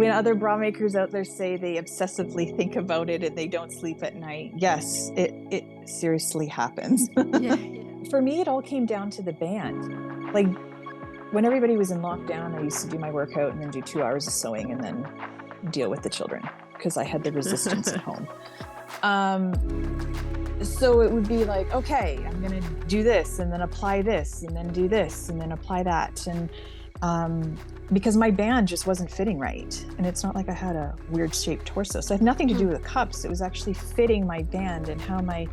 when other bra makers out there say they obsessively think about it and they don't sleep at night, yes, it seriously happens. Yeah. For me, it all came down to the band. Like when everybody was in lockdown, I used to do my workout and then do 2 hours of sewing and then deal with the children because I had the resistance at home. So it would be like, okay, I'm going to do this and then apply this and then do this and then apply that. And because my band just wasn't fitting right. And it's not like I had a weird shaped torso. So it had nothing to do with the cups. It was actually fitting my band and how my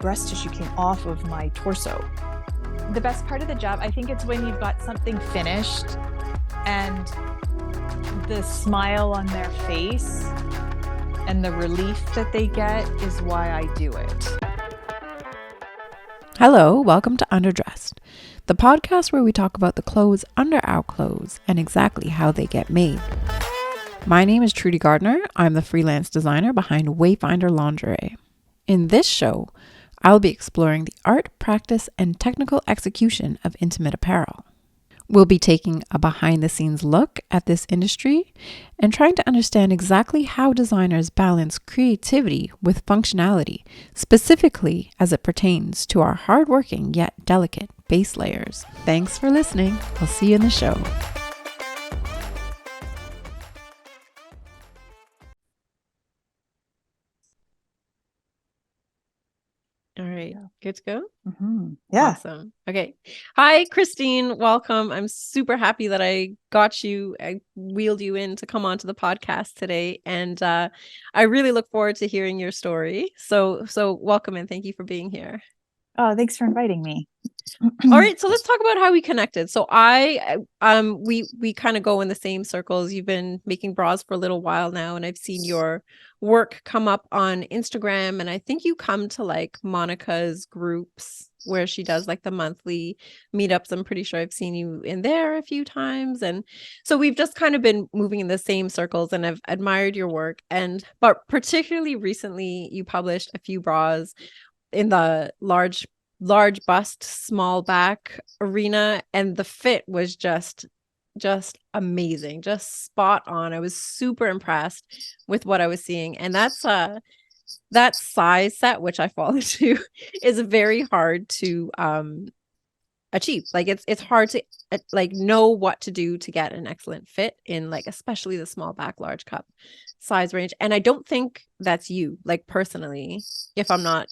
breast tissue came off of my torso. The best part of the job, I think it's when you've got something finished and the smile on their face and the relief that they get is why I do it. Hello, welcome to Underdressed, the podcast where we talk about the clothes under our clothes and exactly how they get made. My name is Trudy Gardner. I'm the freelance designer behind Wayfinder Lingerie. In this show, I'll be exploring the art, practice, and technical execution of intimate apparel. We'll be taking a behind-the-scenes look at this industry and trying to understand exactly how designers balance creativity with functionality, specifically as it pertains to our hardworking yet delicate base layers. Thanks for listening. We'll see you in the show. All right. Good to go? Mm-hmm. Yeah. Awesome. Okay. Hi, Christine. Welcome. I'm super happy that I wheeled you in to come onto the podcast today. And I really look forward to hearing your story. So welcome and thank you for being here. Oh, thanks for inviting me. All right, so let's talk about how we connected. So we kind of go in the same circles. You've been making bras for a little while now, and I've seen your work come up on Instagram, and I think you come to like Monica's groups where she does like the monthly meetups. I'm pretty sure I've seen you in there a few times, and so we've just kind of been moving in the same circles, and I've admired your work. But particularly recently, you published a few bras in the large bust, small back arena, and the fit was just amazing, just spot on. I was super impressed with what I was seeing, and that size set, which I fall into, is very hard to achieve. Like it's hard to like know what to do to get an excellent fit in like especially the small back large cup size range. And I don't think that's you, like personally, if I'm not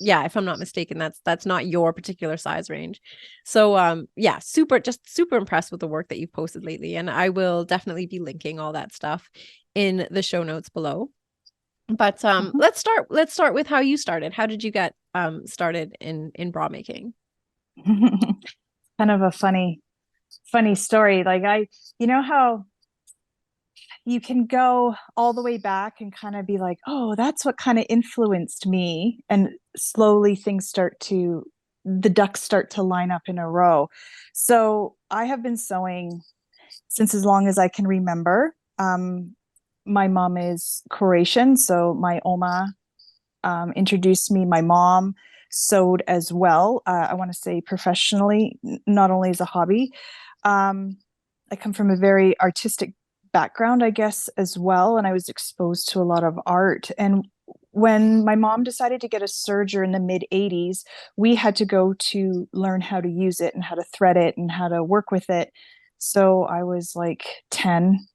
mistaken, that's not your particular size range. So super impressed with the work that you've posted lately, and I will definitely be linking all that stuff in the show notes below. But let's start with how you started. How did you get started in bra making? Kind of a funny story. Like you know how you can go all the way back and kind of be like, oh, that's what kind of influenced me. And slowly the ducks start to line up in a row. So I have been sewing since as long as I can remember. My mom is Croatian, so my oma introduced me. My mom sewed as well. I want to say professionally, not only as a hobby. I come from a very artistic background, I guess, as well. And I was exposed to a lot of art. And when my mom decided to get a serger in the mid 80s, we had to go to learn how to use it and how to thread it and how to work with it. So I was like 10,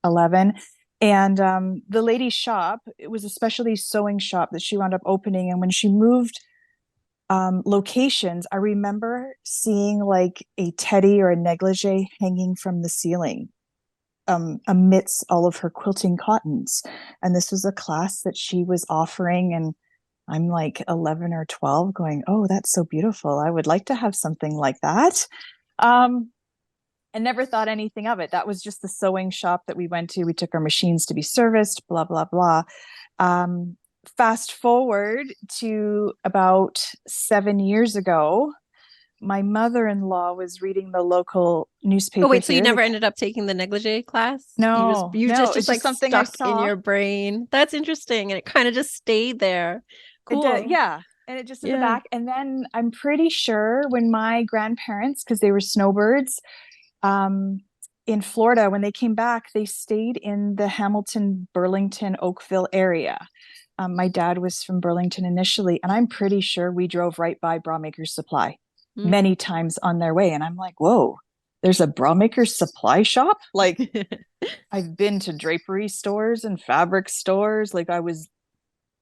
11. And the lady's shop, it was a specialty sewing shop that she wound up opening. And when she moved locations, I remember seeing like a teddy or a negligee hanging from the ceiling amidst all of her quilting cottons. And this was a class that she was offering. And I'm like 11 or 12 going, oh, that's so beautiful. I would like to have something like that. And never thought anything of it. That was just the sewing shop that we went to. We took our machines to be serviced, blah, blah, blah. Fast forward to about 7 years ago, my mother-in-law was reading the local newspaper. Oh, wait, so you never ended up taking the negligee class? No, you just like something stuck in your brain. That's interesting. And it kind of just stayed there. Cool. Yeah. And it just in the back. And then I'm pretty sure when my grandparents, because they were snowbirds, in Florida, when they came back, they stayed in the Hamilton, Burlington, Oakville area. My dad was from Burlington initially, and I'm pretty sure we drove right by Bra Makery Supply many times on their way. And I'm like, whoa, there's a Bra Makery Supply shop? Like, I've been to drapery stores and fabric stores. Like, I was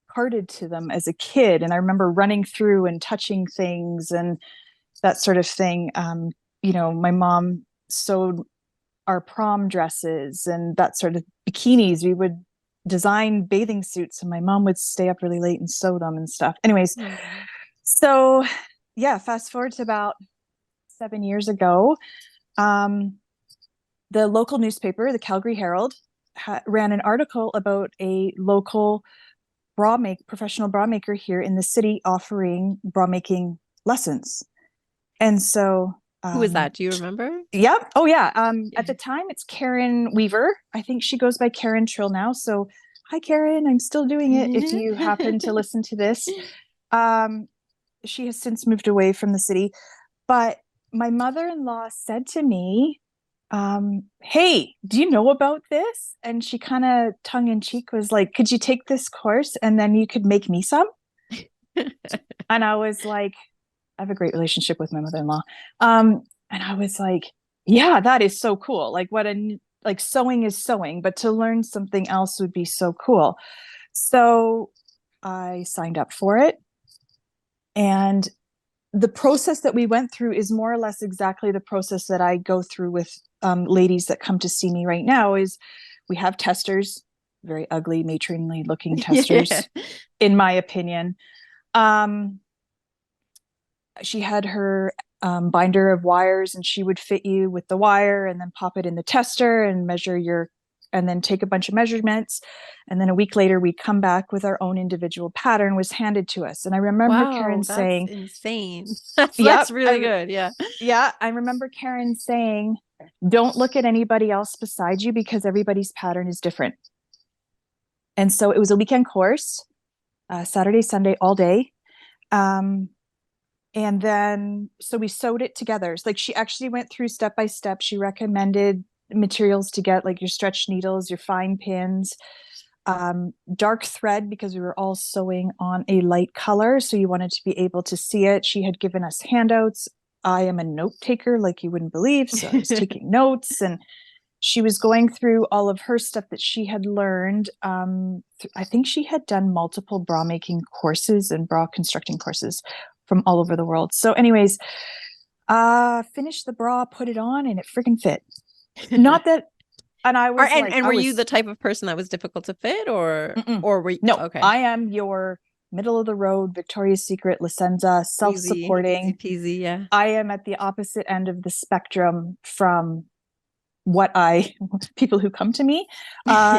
carted to them as a kid, and I remember running through and touching things and that sort of thing. My mom sewed our prom dresses and that sort of bikinis. We would design bathing suits, and my mom would stay up really late and sew them and stuff. Anyways, so yeah, fast forward to about 7 years ago, the local newspaper, the Calgary Herald, ran an article about a local professional bra maker here in the city offering bra making lessons. And so who is that? Do you remember? Yep. Oh yeah. At the time it's Karen Weaver. I think she goes by Karen Trill now. So hi, Karen. I'm still doing it if you happen to listen to this. She has since moved away from the city. But my mother-in-law said to me, hey, do you know about this? And she kind of tongue in cheek was like, could you take this course and then you could make me some? And I was like, I have a great relationship with my mother-in-law. And I was like, yeah, that is so cool. Like sewing is sewing, but to learn something else would be so cool. So I signed up for it. And the process that we went through is more or less exactly the process that I go through with ladies that come to see me right now. Is we have testers, very ugly, matronly looking testers, in my opinion. She had her binder of wires, and she would fit you with the wire and then pop it in the tester and and then take a bunch of measurements. And then a week later, we'd come back with our own individual pattern was handed to us. And I remember Karen saying, insane. That's really good. Yeah. Yeah. I remember Karen saying, don't look at anybody else beside you because everybody's pattern is different. And so it was a weekend course, Saturday, Sunday, all day. And then, so we sewed it together. It's like she actually went through step by step. She recommended materials to get, like your stretch needles, your fine pins, dark thread, because we were all sewing on a light color. So you wanted to be able to see it. She had given us handouts. I am a note taker like you wouldn't believe. So I was taking notes, and she was going through all of her stuff that she had learned. I think she had done multiple bra making courses and bra constructing courses from all over the world. So anyways, finished the bra, put it on, and it freaking fit. Not that, and I was were you the type of person that was difficult to fit, or were you? No, okay. I am your middle of the road, Victoria's Secret, Licenza, self-supporting. Easy peasy, yeah. I am at the opposite end of the spectrum from what people who come to me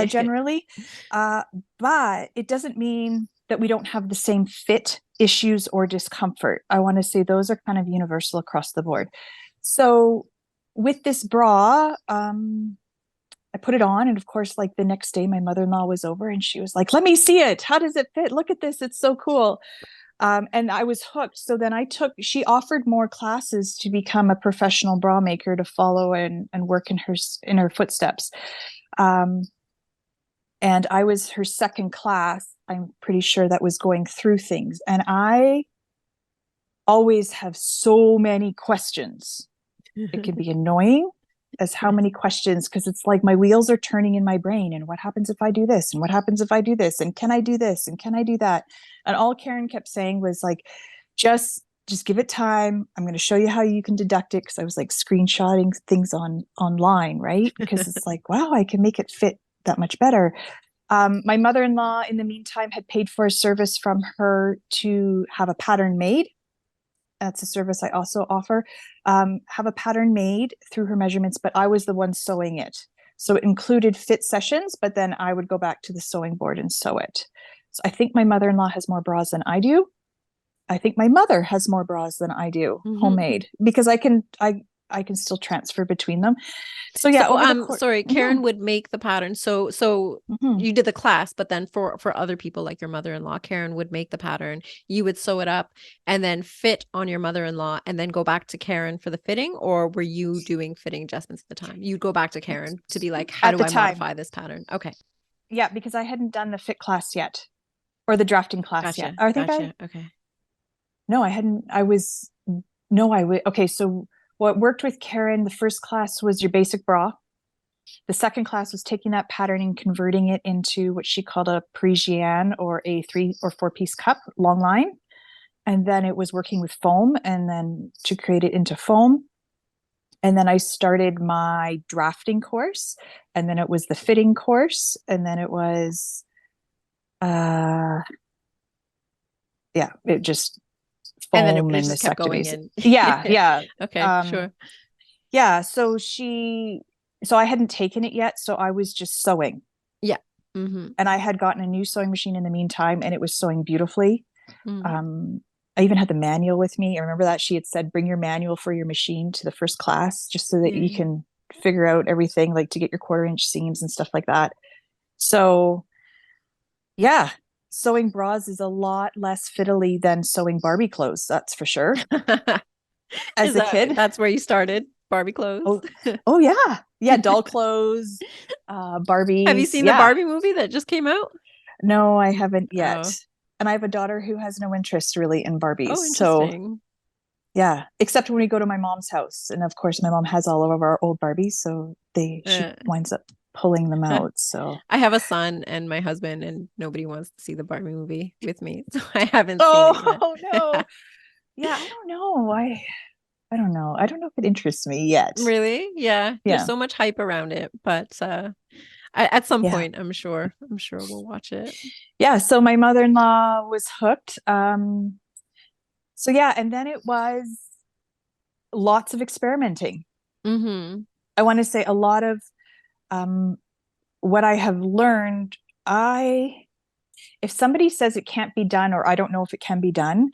generally. But it doesn't mean that we don't have the same fit issues or discomfort. I want to say those are kind of universal across the board. So with this bra, I put it on, and of course, like the next day, my mother-in-law was over, and she was like, let me see it. How does it fit? Look at this. It's so cool. And I was hooked. So then she offered more classes to become a professional bra maker, to follow and work in her footsteps. And I was her second class. I'm pretty sure that was going through things. And I always have so many questions. It can be annoying as how many questions, because it's like my wheels are turning in my brain. And what happens if I do this? And what happens if I do this? And can I do this? And can I do that? And all Karen kept saying was like, just give it time. I'm going to show you how you can deduct it. Because I was like screenshotting things online, right? Because it's like, wow, I can make it fit that much better. My mother-in-law, in the meantime, had paid for a service from her to have a pattern made. That's a service I also offer. Have a pattern made through her measurements, but I was the one sewing it. So it included fit sessions, but then I would go back to the sewing board and sew it. So I think my mother-in-law has more bras than I do. I think my mother has more bras than I do, homemade, because I I can still transfer between them. So yeah, sorry, Karen would make the pattern. So you did the class, but then for other people like your mother-in-law, Karen would make the pattern. You would sew it up and then fit on your mother-in-law and then go back to Karen for the fitting, or were you doing fitting adjustments at the time? You'd go back to Karen to be like, how do I modify this pattern? Okay. Yeah, because I hadn't done the fit class yet or the drafting class yet. I think okay. No, I hadn't. Okay, so what worked with Karen, the first class was your basic bra. The second class was taking that pattern and converting it into what she called a Parisienne, or a 3 or 4 piece cup, long line. And then it was working with foam, and then to create it into foam. And then I started my drafting course, and then it was the fitting course, and then it was, it just foam, and then it just kept going in. Yeah. Okay, sure. Yeah, so I hadn't taken it yet, so I was just sewing. Yeah. And I had gotten a new sewing machine in the meantime, and it was sewing beautifully. I even had the manual with me. I remember that she had said, bring your manual for your machine to the first class, just so that you can figure out everything, like to get your 1/4-inch seams and stuff like that. So yeah, sewing bras is a lot less fiddly than sewing Barbie clothes, that's for sure. As a kid, that's where you started, Barbie clothes. Oh yeah, doll clothes, Barbie. Have you seen the Barbie movie that just came out? No, I haven't yet. And I have a daughter who has no interest really in Barbies. Oh, interesting. So yeah, except when we go to my mom's house, and of course my mom has all of our old Barbies, so she winds up pulling them out. So I have a son and my husband, and nobody wants to see the Barbie movie with me, so I haven't seen it yet. Oh no. Yeah, I don't know. I don't know. I don't know if it interests me yet. Really? Yeah. There's so much hype around it, but at some point, I'm sure we'll watch it. Yeah. So my mother-in-law was hooked. So yeah, and then it was lots of experimenting. I want to say a lot of what I have learned. If somebody says it can't be done, or I don't know if it can be done,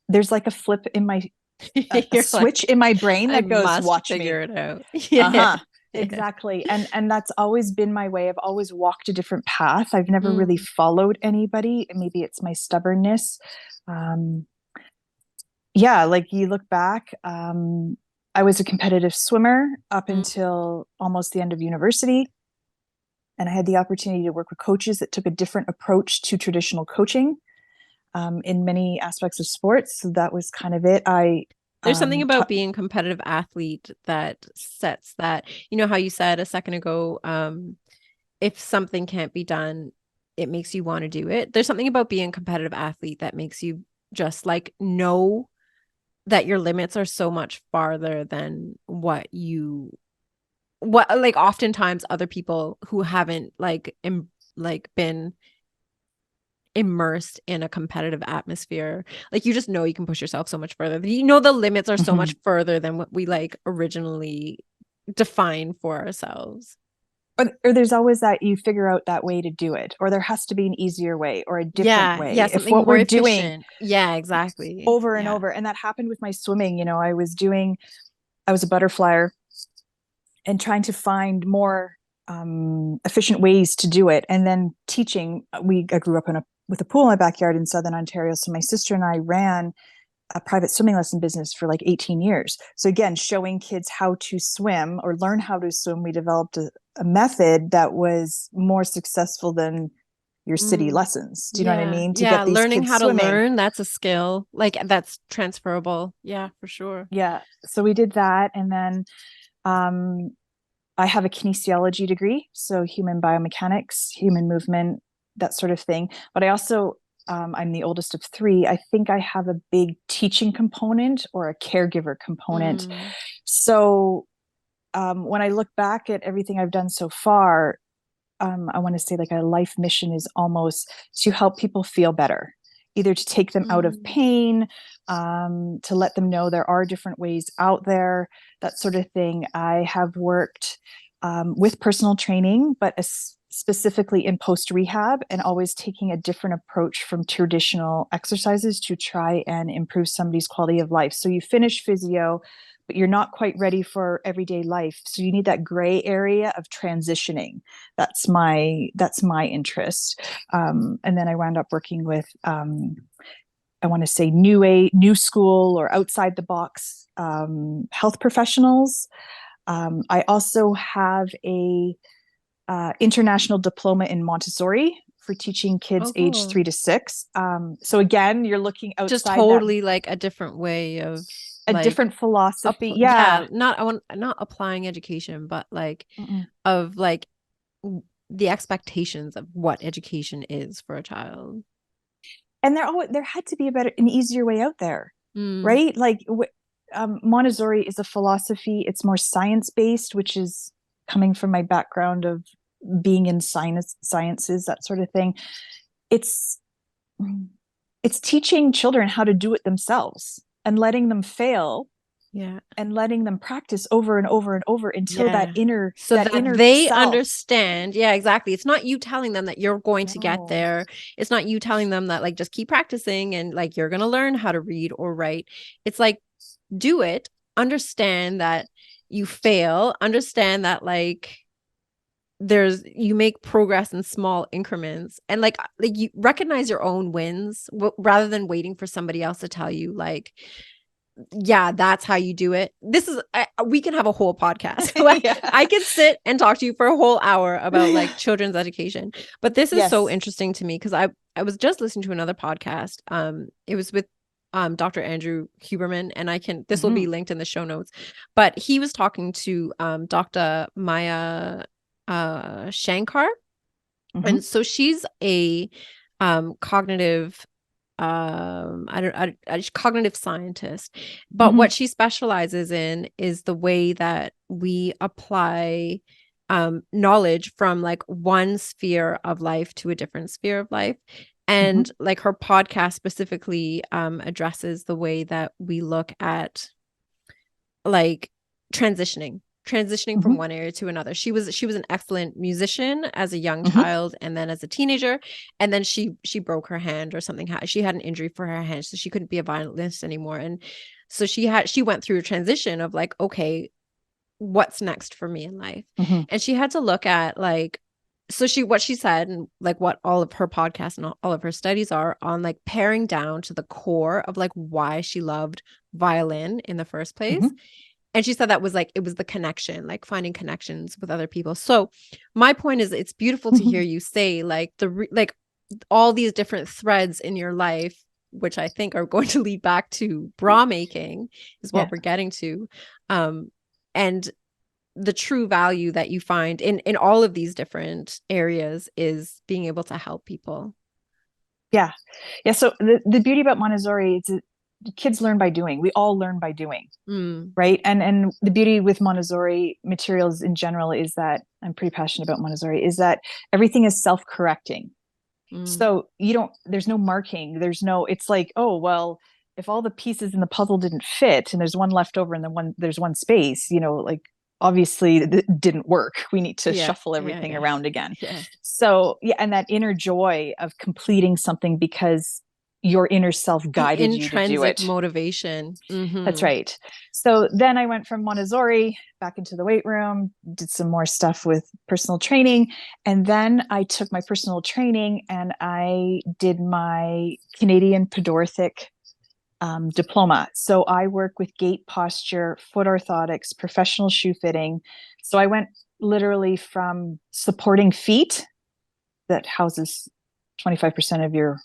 there's like a flip in my a switch in my brain that goes, watch me figure it out. Exactly. And that's always been my way. I've always walked a different path. I've never really followed anybody. Maybe it's my stubbornness. Like you look back, I was a competitive swimmer up until almost the end of university. And I had the opportunity to work with coaches that took a different approach to traditional coaching in many aspects of sports. So that was kind of it. There's something about being a competitive athlete that sets that, you know, how you said a second ago, if something can't be done, it makes you want to do it. There's something about being a competitive athlete that makes you just like know that your limits are so much farther than what like oftentimes other people who haven't been immersed in a competitive atmosphere, like you just know you can push yourself so much further. You know, the limits are so much further than what we like originally define for ourselves. Or there's always that you figure out that way to do it, or there has to be an easier way or a different way. Yeah, if what we're doing, exactly, over and over. And that happened with my swimming. You know, I was a butterflyer and trying to find more efficient ways to do it. And then teaching, I grew up with a pool in my backyard in Southern Ontario. So my sister and I ran a private swimming lesson business for like 18 years. So again, showing kids how to swim or learn how to swim, we developed a method that was more successful than your city lessons. Do you know what I mean? To get these learning kids how swimming. To learn, that's a skill, like that's transferable. Yeah, for sure. Yeah. So we did that. And then I have a kinesiology degree, so human biomechanics, human movement, that sort of thing. But I also, I'm the oldest of 3. I think I have a big teaching component or a caregiver component. So when I look back at everything I've done so far, I want to say like a life mission is almost to help people feel better, either to take them out of pain, to let them know there are different ways out there, that sort of thing. I have worked with personal training, but specifically in post-rehab, and always taking a different approach from traditional exercises to try and improve somebody's quality of life. So you finish physio, but you're not quite ready for everyday life. So you need that gray area of transitioning. That's my interest. And then I wound up working with, I want to say new school or outside the box health professionals. I also have a international diploma in Montessori for teaching kids aged 3 to 6. So again, you're looking outside just totally like a different way of a like, different philosophy. not applying education, but like of like the expectations of what education is for a child. And there had to be an easier way out there, right? Like Montessori is a philosophy. It's more science-based, which is coming from my background of being in sciences, that sort of thing. It's teaching children how to do it themselves and letting them fail, and letting them practice over and over and over until that inner they self. understand. Yeah, exactly. It's not you telling them that you're going to get there. It's not you telling them that like just keep practicing and like you're gonna learn how to read or write. It's like do it, understand that you fail, understand that like you make progress in small increments, and like you recognize your own wins rather than waiting for somebody else to tell you like, yeah, that's how you do it. This is we can have a whole podcast. I could sit and talk to you for a whole hour about like children's education, but this is so interesting to me because I was just listening to another podcast. It was with Dr. Andrew Huberman, and this will be linked in the show notes, but he was talking to Dr. Maya Shankar, and so she's a cognitive cognitive scientist, but what she specializes in is the way that we apply knowledge from like one sphere of life to a different sphere of life. And like her podcast specifically addresses the way that we look at like transitioning from one area to another. She was an excellent musician as a young child, and then as a teenager, and then she broke her hand or something. She had an injury for her hand, so she couldn't be a violinist anymore. And so she went through a transition of like, okay, what's next for me in life? And she had to look at like, so what she said, and like what all of her podcasts and all of her studies are on, like paring down to the core of like why she loved violin in the first place. And she said that was like, it was the connection, like finding connections with other people. So my point is, it's beautiful to hear you say like like all these different threads in your life, which I think are going to lead back to bra making is what we're getting to. And the true value that you find in all of these different areas is being able to help people. Yeah. So the beauty about Montessori is kids learn by doing. We all learn by doing, right? And the beauty with Montessori materials in general is that I'm pretty passionate about Montessori, is that everything is self-correcting. So there's no marking. It's like, oh, well, if all the pieces in the puzzle didn't fit and there's one left over and then there's one space, like obviously it didn't work. We need to shuffle everything around again. So and that inner joy of completing something because your inner self guided you to do it. Intrinsic motivation. That's right. So then I went from Montessori back into the weight room, did some more stuff with personal training. And then I took my personal training and I did my Canadian Podorthic diploma. So I work with gait, posture, foot orthotics, professional shoe fitting. So I went literally from supporting feet that houses 25% of your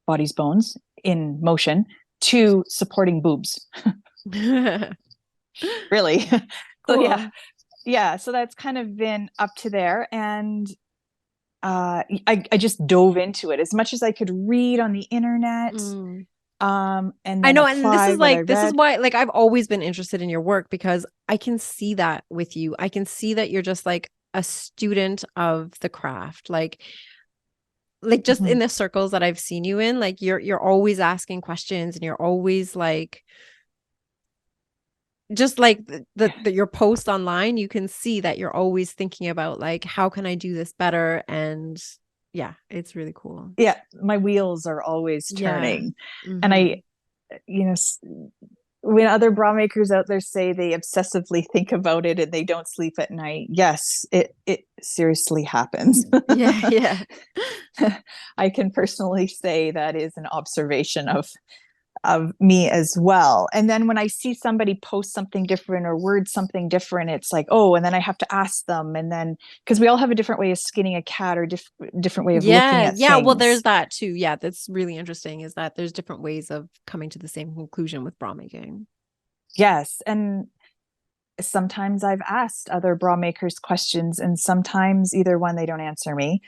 body's bones in motion to supporting boobs. Really. Cool. So so that's kind of been up to there. And I just dove into it as much as I could read on the internet. And I know, and this is why like I've always been interested in your work, because I can see that with you. I can see that you're just like a student of the craft, like just in the circles that I've seen you in, like you're always asking questions, and you're always like, just like your post online, you can see that you're always thinking about like, how can I do this better? And it's really cool. My wheels are always turning. And I when other bra makers out there say they obsessively think about it and they don't sleep at night, yes, it seriously happens. Yeah. I can personally say that is an observation of me as well. And then when I see somebody post something different or word something different, it's like, oh, and then I have to ask them. And then because we all have a different way of skinning a cat or different way of looking at Yeah. Well, things. there's that too. Yeah, that's really interesting, is that there's different ways of coming to the same conclusion with bra making. Yes. And sometimes I've asked other bra makers questions, and sometimes either one, they don't answer me,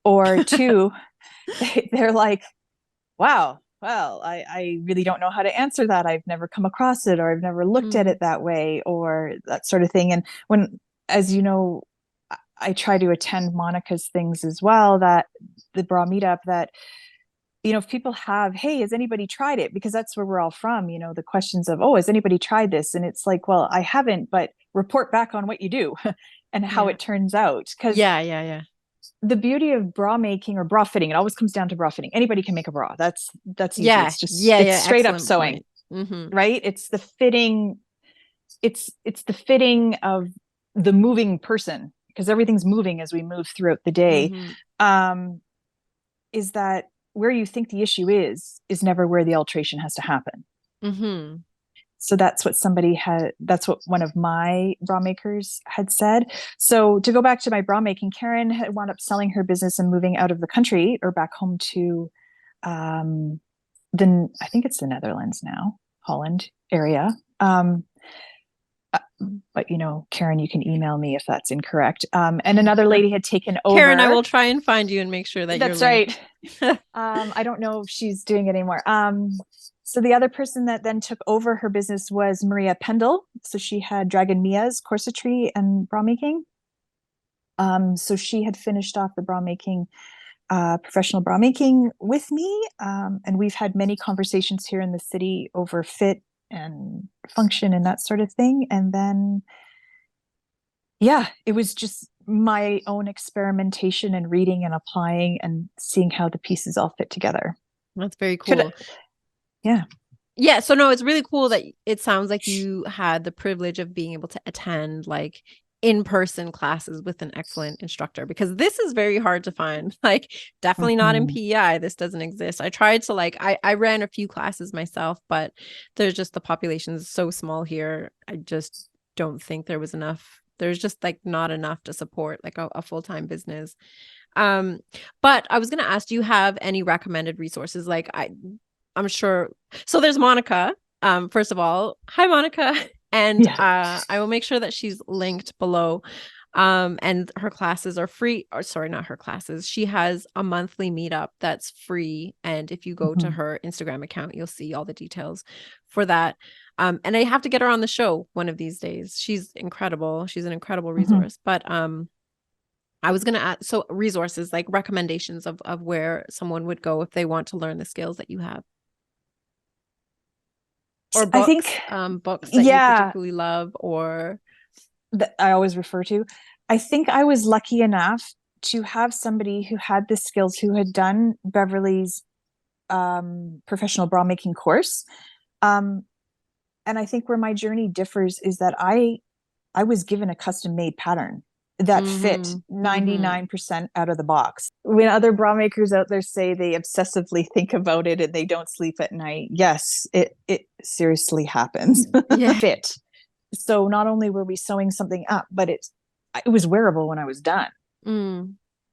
or two, they're like, wow, well, I really don't know how to answer that. I've never come across it, or I've never looked at it that way, or that sort of thing. And when, as you know, I try to attend Monica's things as well, that the bra meetup, that, you know, if people have, hey, has anybody tried it? Because that's where we're all from, you know, the questions of, oh, has anybody tried this? And it's like, well, I haven't, but report back on what you do and how it turns out. Because yeah. the beauty of bra making or bra fitting, it always comes down to bra fitting. Anybody can make a bra. That's easy. Yeah. It's just, Yeah. it's straight up Excellent sewing, right? It's the fitting. It's the fitting of the moving person, because everything's moving as we move throughout the day. Is that where you think the issue is never where the alteration has to happen. So that's what that's what one of my bra makers had said. So to go back to my bra making, Karen had wound up selling her business and moving out of the country, or back home to, I think it's the Netherlands now, Holland area. But you know, Karen, you can email me if that's incorrect. And another lady had taken over. Karen, I will try and find you and make sure that that's you're right. I don't know if she's doing it anymore. So the other person that then took over her business was Maria Pendel. So she had Dragon Mia's Corsetry and bra making. So she had finished off the bra making, professional bra making with me. And we've had many conversations here in the city over fit and function and that sort of thing. And then, yeah, it was just my own experimentation and reading and applying and seeing how the pieces all fit together. That's very cool. Yeah. So no, it's really cool that it sounds like you had the privilege of being able to attend like in-person classes with an excellent instructor, because this is very hard to find. Like, definitely not in PEI. This doesn't exist. I tried to I ran a few classes myself, but there's just, the population is so small here. I just don't think there was enough. There's just like not enough to support like a full-time business. But I was going to ask, do you have any recommended resources? Like I'm sure. So there's Monica. First of all, hi, Monica. And I will make sure that she's linked below. And her classes are free. Or sorry, not her classes. She has a monthly meetup that's free. And if you go to her Instagram account, you'll see all the details for that. And I have to get her on the show one of these days. She's incredible. She's an incredible resource. But I was going to add, so resources, like recommendations of where someone would go if they want to learn the skills that you have. Or books, I think books that you particularly love, or that I always refer to. I think I was lucky enough to have somebody who had the skills, who had done Beverly's professional bra making course. And I think where my journey differs is that I was given a custom made pattern that fit 99% out of the box. When other bra makers out there say they obsessively think about it and they don't sleep at night, yes, it seriously happens. Fit. So not only were we sewing something up, but it was wearable when I was done.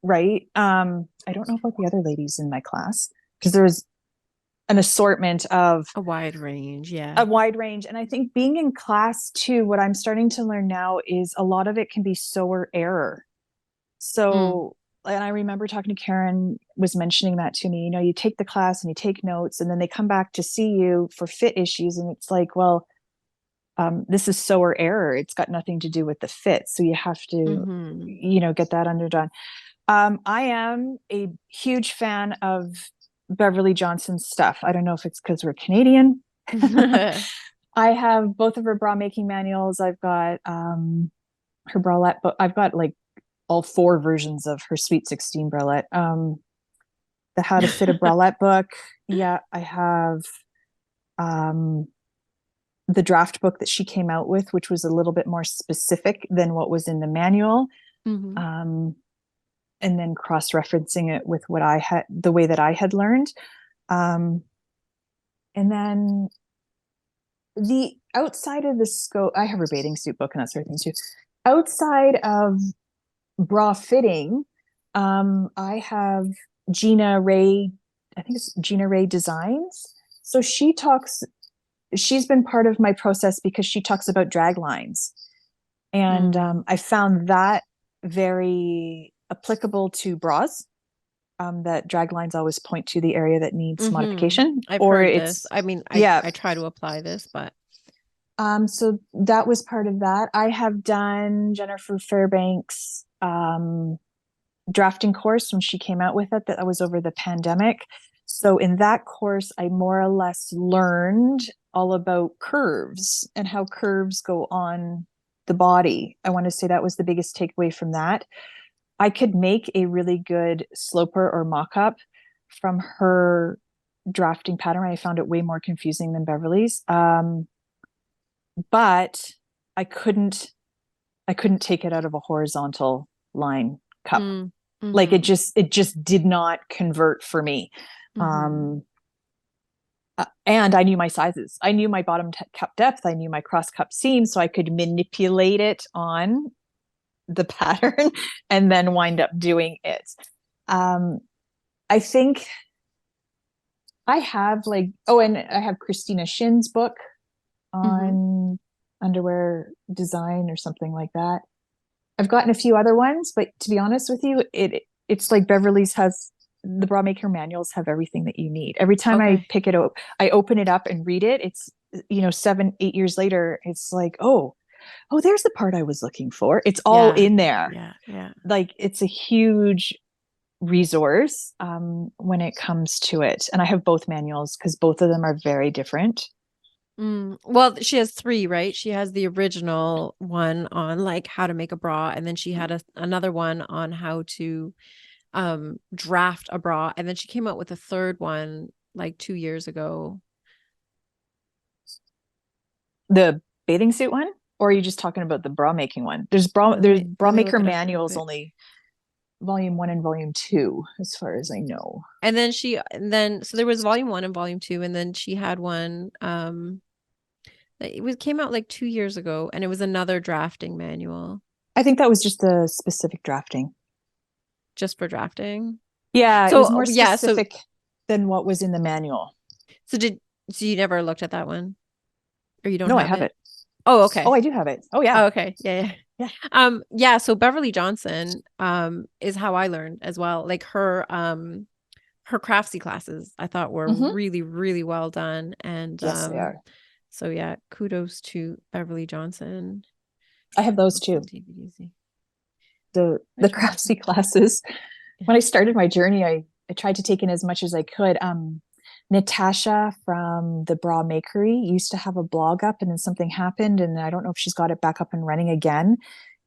Right. I don't know about the other ladies in my class, because there was an assortment of a wide range. And I think being in class too, what I'm starting to learn now is a lot of it can be sewer error. So, and I remember talking to Karen, was mentioning that to me, you know, you take the class and you take notes, and then they come back to see you for fit issues. And it's like, well, this is sewer error. It's got nothing to do with the fit. So you have to, you know, get that underdone. I am a huge fan of Beverly Johnson's stuff. I don't know if it's because we're Canadian. I have both of her bra making manuals. I've got her bralette book. I've got like all 4 versions of her Sweet 16 bralette. The How to Fit a Bralette book. Yeah, I have the draft book that she came out with, which was a little bit more specific than what was in the manual. Mm-hmm. And then cross-referencing it with what I had, the way that I had learned. And then the outside of the scope, I have her bathing suit book and that sort of thing too. Outside of bra fitting, I have Gina Rae, I think it's Gina Rae Designs. So she's been part of my process because she talks about drag lines. And I found that very applicable to bras. That drag lines always point to the area that needs modification. I've heard this. I mean, I try to apply this, but so that was part of that. I have done Jennifer Fairbanks drafting course when she came out with it. That was over the pandemic. So in that course, I more or less learned all about curves and how curves go on the body. I want to say that was the biggest takeaway from that. I could make a really good sloper or mock-up from her drafting pattern. I found it way more confusing than Beverly's. But I couldn't take it out of a horizontal line cup. Like it just did not convert for me. And I knew my sizes. I knew my bottom cup depth. I knew my cross cup seam, so I could manipulate it on the pattern and then wind up doing it. I think I have and I have Kristina Shinn's book on underwear design or something like that. I've gotten a few other ones, but to be honest with you, it's like Beverly's has, the Bra Maker manuals have everything that you need. Every time I pick it up, I open it up and read it. It's 7-8 years later, it's like, oh, there's the part I was looking for. It's all in there. Yeah. Like it's a huge resource when it comes to it. And I have both manuals because both of them are very different. Well, she has 3, right? She has the original one on like how to make a bra, and then she had another one on how to draft a bra, and then she came out with a third one like 2 years ago. The bathing suit one, or are you just talking about the bra making one? There's Bra Maker manuals, only volume 1 and volume 2 as far as I know. And then so there was volume 1 and volume 2, and then she had one came out like 2 years ago, and it was another drafting manual. I think that was just the specific drafting. Just for drafting? Yeah, so, it was more specific than what was in the manual. So you never looked at that one? Or you don't No, I have it. Oh, okay. Oh, I do have it. Oh, yeah. Oh, okay. Yeah. Yeah. So Beverly Johnson is how I learned as well. Like her craftsy classes I thought were really, really well done. And yes, they are. So yeah, kudos to Beverly Johnson. I have those too. The craftsy classes. When I started my journey, I tried to take in as much as I could. Natasha from the Bra Makery used to have a blog up, and then something happened, and I don't know if she's got it back up and running again.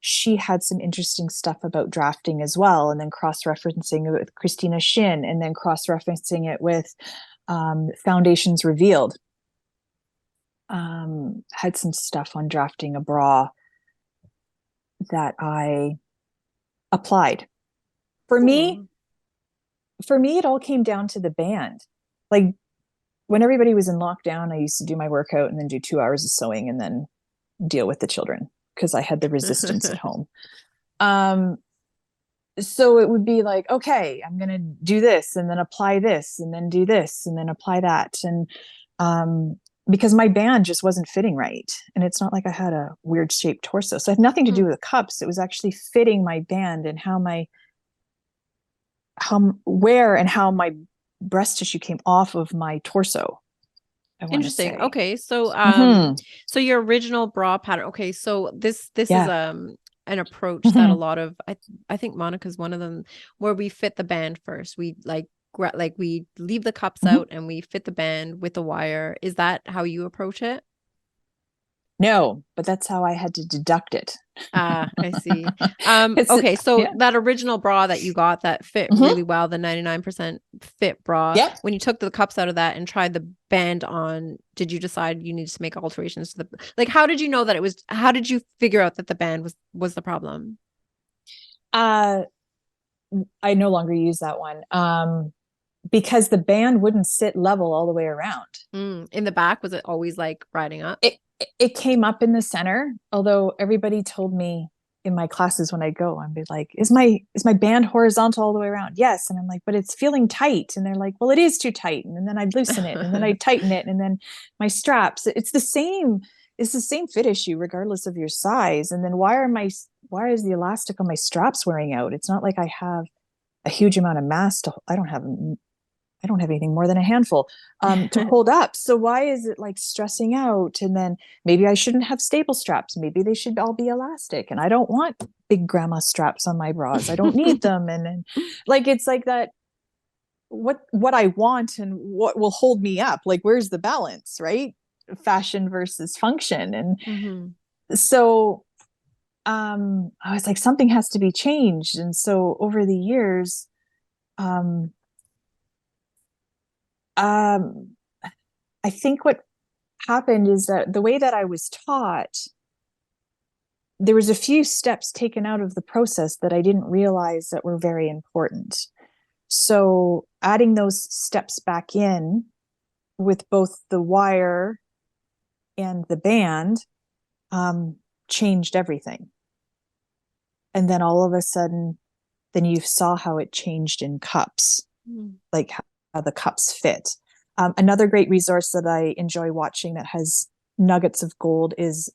She had some interesting stuff about drafting as well, and then cross-referencing it with Kristina Shinn, and then cross-referencing it with Foundations Revealed. Had some stuff on drafting a bra that I applied. For me, it all came down to the band. Like when everybody was in lockdown, I used to do my workout and then do 2 hours of sewing and then deal with the children because I had the resistance at home. So it would be like, okay, I'm going to do this and then apply this and then do this and then apply that. And because my band just wasn't fitting right. And it's not like I had a weird shaped torso. So it had nothing to do with the cups. It was actually fitting my band and how my breast tissue came off of my torso. Interesting. Okay. So so your original bra pattern. Okay. So this is an approach that a lot of I think Monica's one of them, where we fit the band first. We we leave the cups out and we fit the band with the wire. Is that how you approach it? No, but that's how I had to deduct it. Ah, I see. It's, Okay, so yeah. that original bra that you got that fit Mhm. really well, the 99% fit bra, Yep. when you took the cups out of that and tried the band on, did you decide you needed to make alterations to the, like, how did you know that it was, how did you figure out that the band was the problem? Uh, I no longer use that one. Because the band wouldn't sit level all the way around. In the back, was it always like riding up? It came up in the center, although everybody told me in my classes when I go, I'd be like, is my band horizontal all the way around? Yes. And I'm like, but it's feeling tight. And they're like, well, it is too tight. And then I'd loosen it and then I'd tighten it. And then my straps, it's the same fit issue regardless of your size. And then why is the elastic on my straps wearing out? It's not like I have a huge amount of mass I don't have anything more than a handful to hold up. So why is it like stressing out? And then maybe I shouldn't have staple straps. Maybe they should all be elastic. And I don't want big grandma straps on my bras. I don't need them. And like, it's like that, what I want and what will hold me up. Like, where's the balance, right? Fashion versus function. And so I was like, something has to be changed. And so over the years, um, I think what happened is that the way that I was taught, there was a few steps taken out of the process that I didn't realize that were very important. So adding those steps back in with both the wire and the band changed everything. And then all of a sudden, then you saw how it changed in cups, like how the cups fit. Another great resource that I enjoy watching that has nuggets of gold is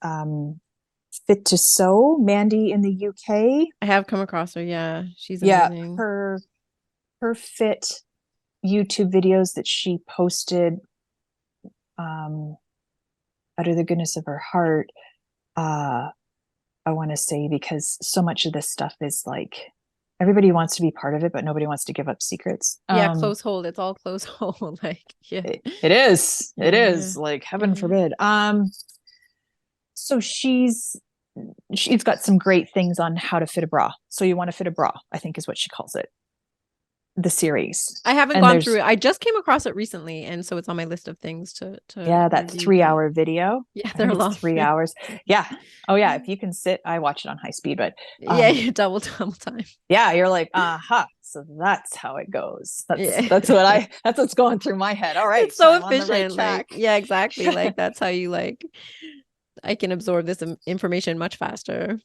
Fit to Sew, Mandy in the UK. I have come across her. Yeah, she's amazing. Her fit YouTube videos that she posted out of the goodness of her heart. I want to say, because so much of this stuff is like, everybody wants to be part of it, but nobody wants to give up secrets. Yeah, close hold. It's all close hold. Like, yeah, it is. It is like, heaven forbid. So she's got some great things on how to fit a bra. So you want to fit a bra, I think is what she calls it. The series. I haven't gone through it. I just came across it recently, and so it's on my list of things to yeah, that 3-hour video. Yeah, they're long. 3 hours. Yeah. Oh yeah, if you can sit, I watch it on high speed, but yeah, double time. Yeah, you're like, so that's how it goes. That's what's going through my head. All right, it's so I'm efficient. Like, yeah, exactly. Like, that's how you like, I can absorb this information much faster.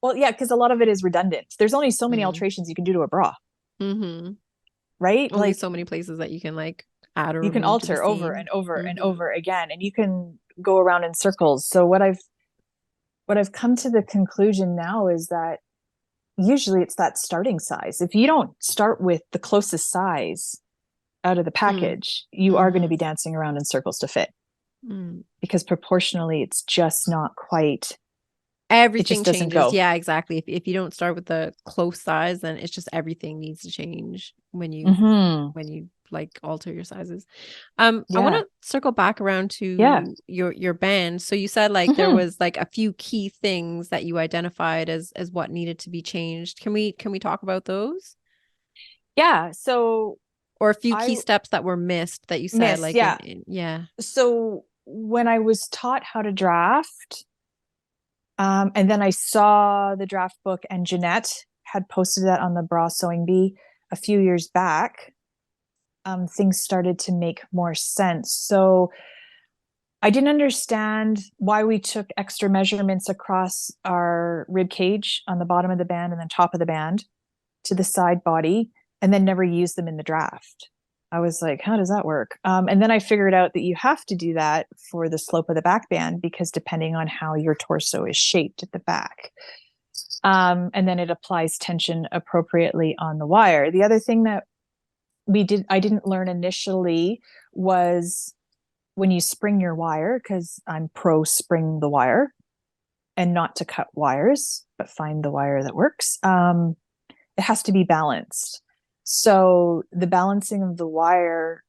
Well, yeah, because a lot of it is redundant. There's only so many alterations you can do to a bra. Right? Only like so many places that you can like add or you can alter over and over and over again, and you can go around in circles. So what I've come to the conclusion now is that usually it's that starting size. If you don't start with the closest size out of the package, you are going to be dancing around in circles to fit, because proportionally it's just not quite. Everything changes. Yeah, exactly. If you don't start with the close size, then it's just everything needs to change when you like alter your sizes. I want to circle back around to your band. So you said like there was like a few key things that you identified as what needed to be changed. Can we talk about those? Yeah. So, or a few key steps that were missed that you said like yeah. So when I was taught how to draft, and then I saw the draft book, and Jeanette had posted that on the Bra Sewing Bee a few years back, things started to make more sense. So I didn't understand why we took extra measurements across our rib cage on the bottom of the band and then top of the band to the side body, and then never used them in the draft. I was like, how does that work? And then I figured out that you have to do that for the slope of the back band, because depending on how your torso is shaped at the back. And then it applies tension appropriately on the wire. The other thing that I didn't learn initially was when you spring your wire, because I'm pro spring the wire and not to cut wires, but find the wire that works. It has to be balanced. So the balancing of the wire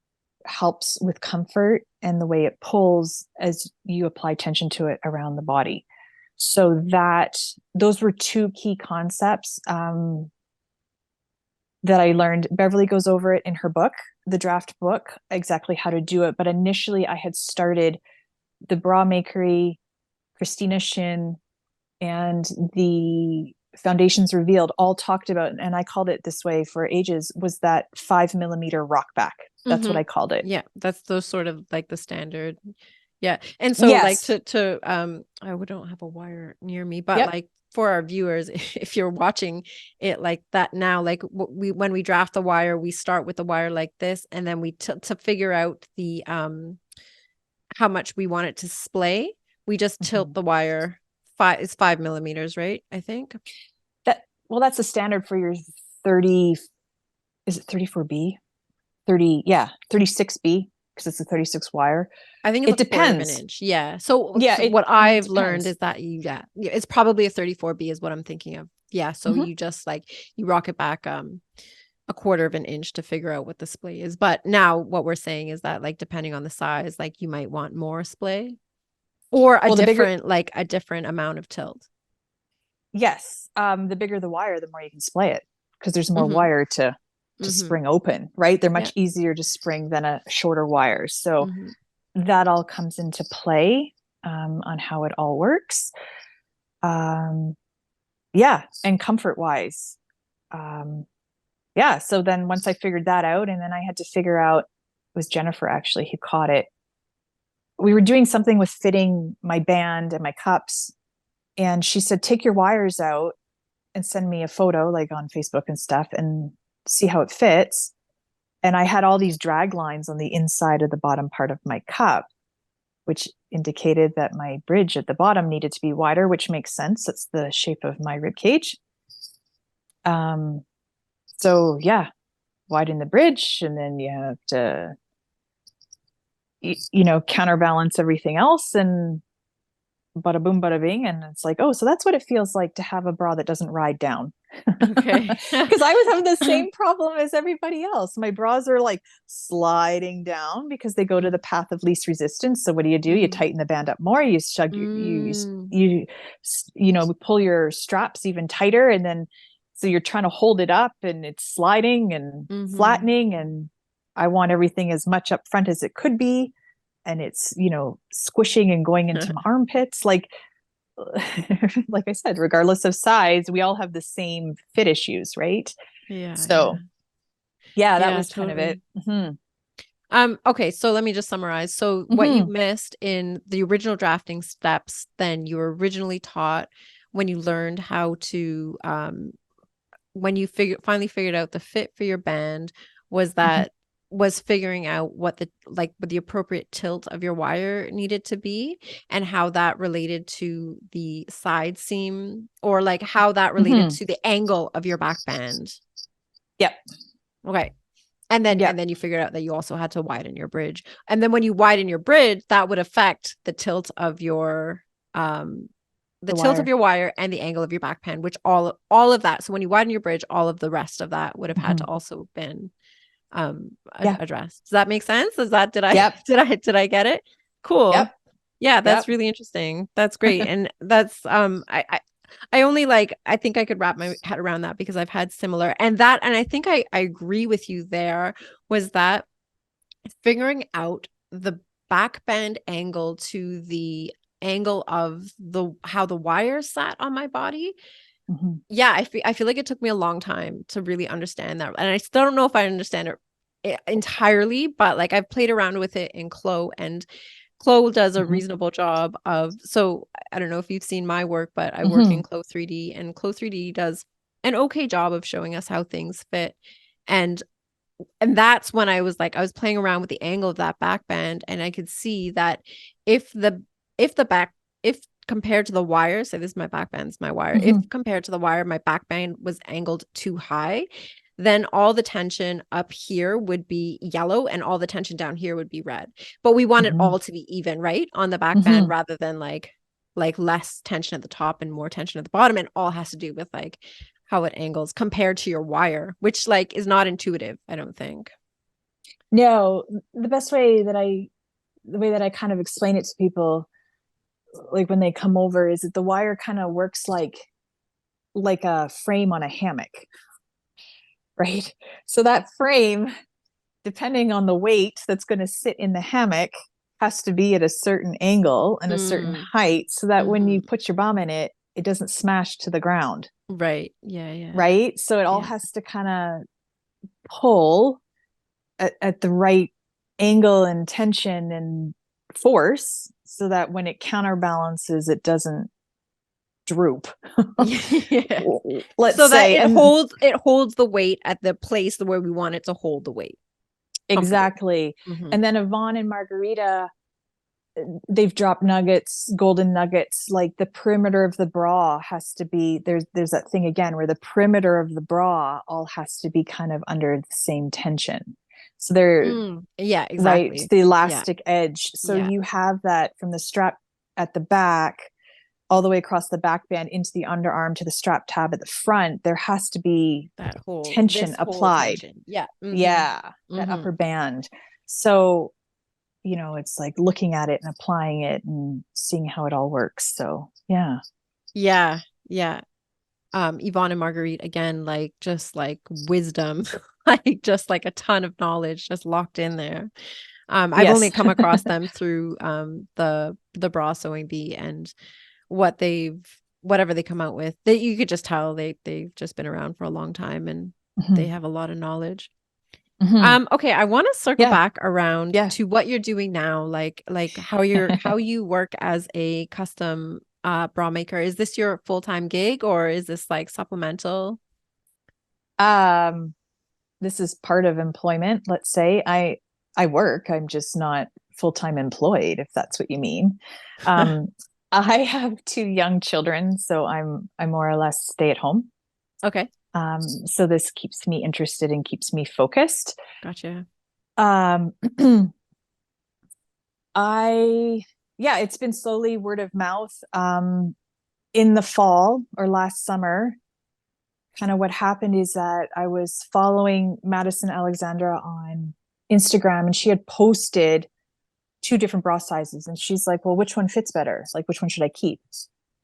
helps with comfort and the way it pulls as you apply tension to it around the body. So those were two key concepts that I learned. Beverly goes over it in her book, the draft book, exactly how to do it. But initially I had started the Bra Makery, Kristina Shinn, and the Foundations Revealed all talked about, and I called it this way for ages, was that 5mm rock back. That's what I called it. Yeah, that's those sort of like the standard. Yeah. And so Yes. like I don't have a wire near me, but Yep. like for our viewers, if you're watching it like that now, like when we draft the wire, we start with the wire like this, and then we to figure out the how much we want it to splay, we just tilt the wire. It's 5mm, right? I think that's the standard for your 30. Is it 34B? 36B, because it's a 36 wire. I think it's it depends. Of an inch. Yeah. So yeah, what I've learned is that it's probably a 34B is what I'm thinking of. Yeah. So you just like you rock it back a quarter of an inch to figure out what the splay is. But now what we're saying is that like depending on the size, like you might want more splay or a different amount of tilt. Yes. The bigger the wire, the more you can splay it, because there's more wire to spring open, right? They're much easier to spring than a shorter wire. So that all comes into play on how it all works. And comfort wise. So then once I figured that out, and then I had to figure out, it was Jennifer actually who caught it. We were doing something with fitting my band and my cups, and she said, take your wires out and send me a photo like on Facebook and stuff and see how it fits. And I had all these drag lines on the inside of the bottom part of my cup, which indicated that my bridge at the bottom needed to be wider, which makes sense. It's the shape of my rib cage. So yeah, widen the bridge, and then you have to, counterbalance everything else, and bada boom, bada bing. And it's like, oh, so that's what it feels like to have a bra that doesn't ride down. Okay. Because I was having the same problem as everybody else. My bras are like sliding down because they go to the path of least resistance. So what do? You tighten the band up more, you shug, you pull your straps even tighter, and then so you're trying to hold it up, and it's sliding and flattening, and I want everything as much up front as it could be, and it's squishing and going into my armpits, like I said, regardless of size, we all have the same fit issues, right? Yeah. So that was totally kind of it. Okay, so let me just summarize. So what you missed in the original drafting steps, then you were originally taught when you learned how to when you finally figured out the fit for your band, was that was figuring out what the appropriate tilt of your wire needed to be, and how that related to the side seam, or like how that related to the angle of your back band. Yep. Okay. And then you figured out that you also had to widen your bridge. And then when you widen your bridge, that would affect the tilt of your tilt of your wire and the angle of your back band, which all of that. So when you widen your bridge, all of the rest of that would have had to also been addressed. Does that make sense? Did I get it? Cool. Yep. Yeah, that's really interesting. That's great. And that's I only I think I could wrap my head around that, because I've had similar, and I think I agree with you there, was that figuring out the back band angle to the angle of how the wires sat on my body. Yeah, I feel like it took me a long time to really understand that, and I still don't know if I understand it entirely, but like I've played around with it in Chloe, and Chloe does a reasonable job of, so I don't know if you've seen my work, but I work in Chloe 3D, and Chloe 3D does an okay job of showing us how things fit. And that's when I was playing around with the angle of that back band, and I could see that if compared to the wire, say this is my back band, this is my wire, if compared to the wire, my back band was angled too high, then all the tension up here would be yellow and all the tension down here would be red. But we want it all to be even, right, on the back band, rather than like less tension at the top and more tension at the bottom. And all has to do with like how it angles compared to your wire, which like is not intuitive, I don't think. No, the best way that the way that I kind of explain it to people, like when they come over, is that the wire kind of works like a frame on a hammock, right? So that frame, depending on the weight that's going to sit in the hammock, has to be at a certain angle and a certain Mm. height so that when Mhm. you put your bomb in it, it doesn't smash to the ground, Right. Yeah, yeah. right? So it all Yeah. has to kind of pull at the right angle and tension and force so that when it counterbalances, it doesn't droop. Yeah. Let's So that say, and it holds the weight at the place where we want it to hold the weight comfortably. exactly. Mhm. And then Yvonne and Margarita, they've dropped nuggets, golden nuggets. Like the perimeter of the bra has to be there's that thing again where the perimeter of the bra all has to be kind of under the same tension. So they're Yeah, right, it's exactly. the Yeah. elastic edge. So Yeah. you have that from the strap at the back all the way across the back band into the underarm to the strap tab at the front. There has to be That whole tension this whole applied. tension. Yeah. Yeah, that Mhm. upper band. So, it's like looking at it and applying it and seeing how it all works. So, yeah. Yeah. Yeah. Yvonne and Marguerite again, like just like wisdom, like just like a ton of knowledge just locked in there. I've only Yes. come across them through the bra sewing bee and whatever they come out with. That you could just tell they've just been around for a long time and they Mhm. have a lot of knowledge. Mhm. Okay, I want to circle Yeah. back around Yeah. to what you're doing now, like how you work as a custom bra maker. Is this your full-time gig or is this like supplemental? um this is part of employment, let's say. I work, I'm just not full-time employed, if that's what you mean. um I have two young children, so I'm more or less stay at home. Okay, So this keeps me interested and keeps me focused. gotcha. um I Yeah, it's been slowly word of mouth. In the fall or last summer, kind of what happened is that I was following Madison Alexandra on Instagram, and she had posted two different bra sizes, and she's like, well, which one fits better? Like, which one should I keep?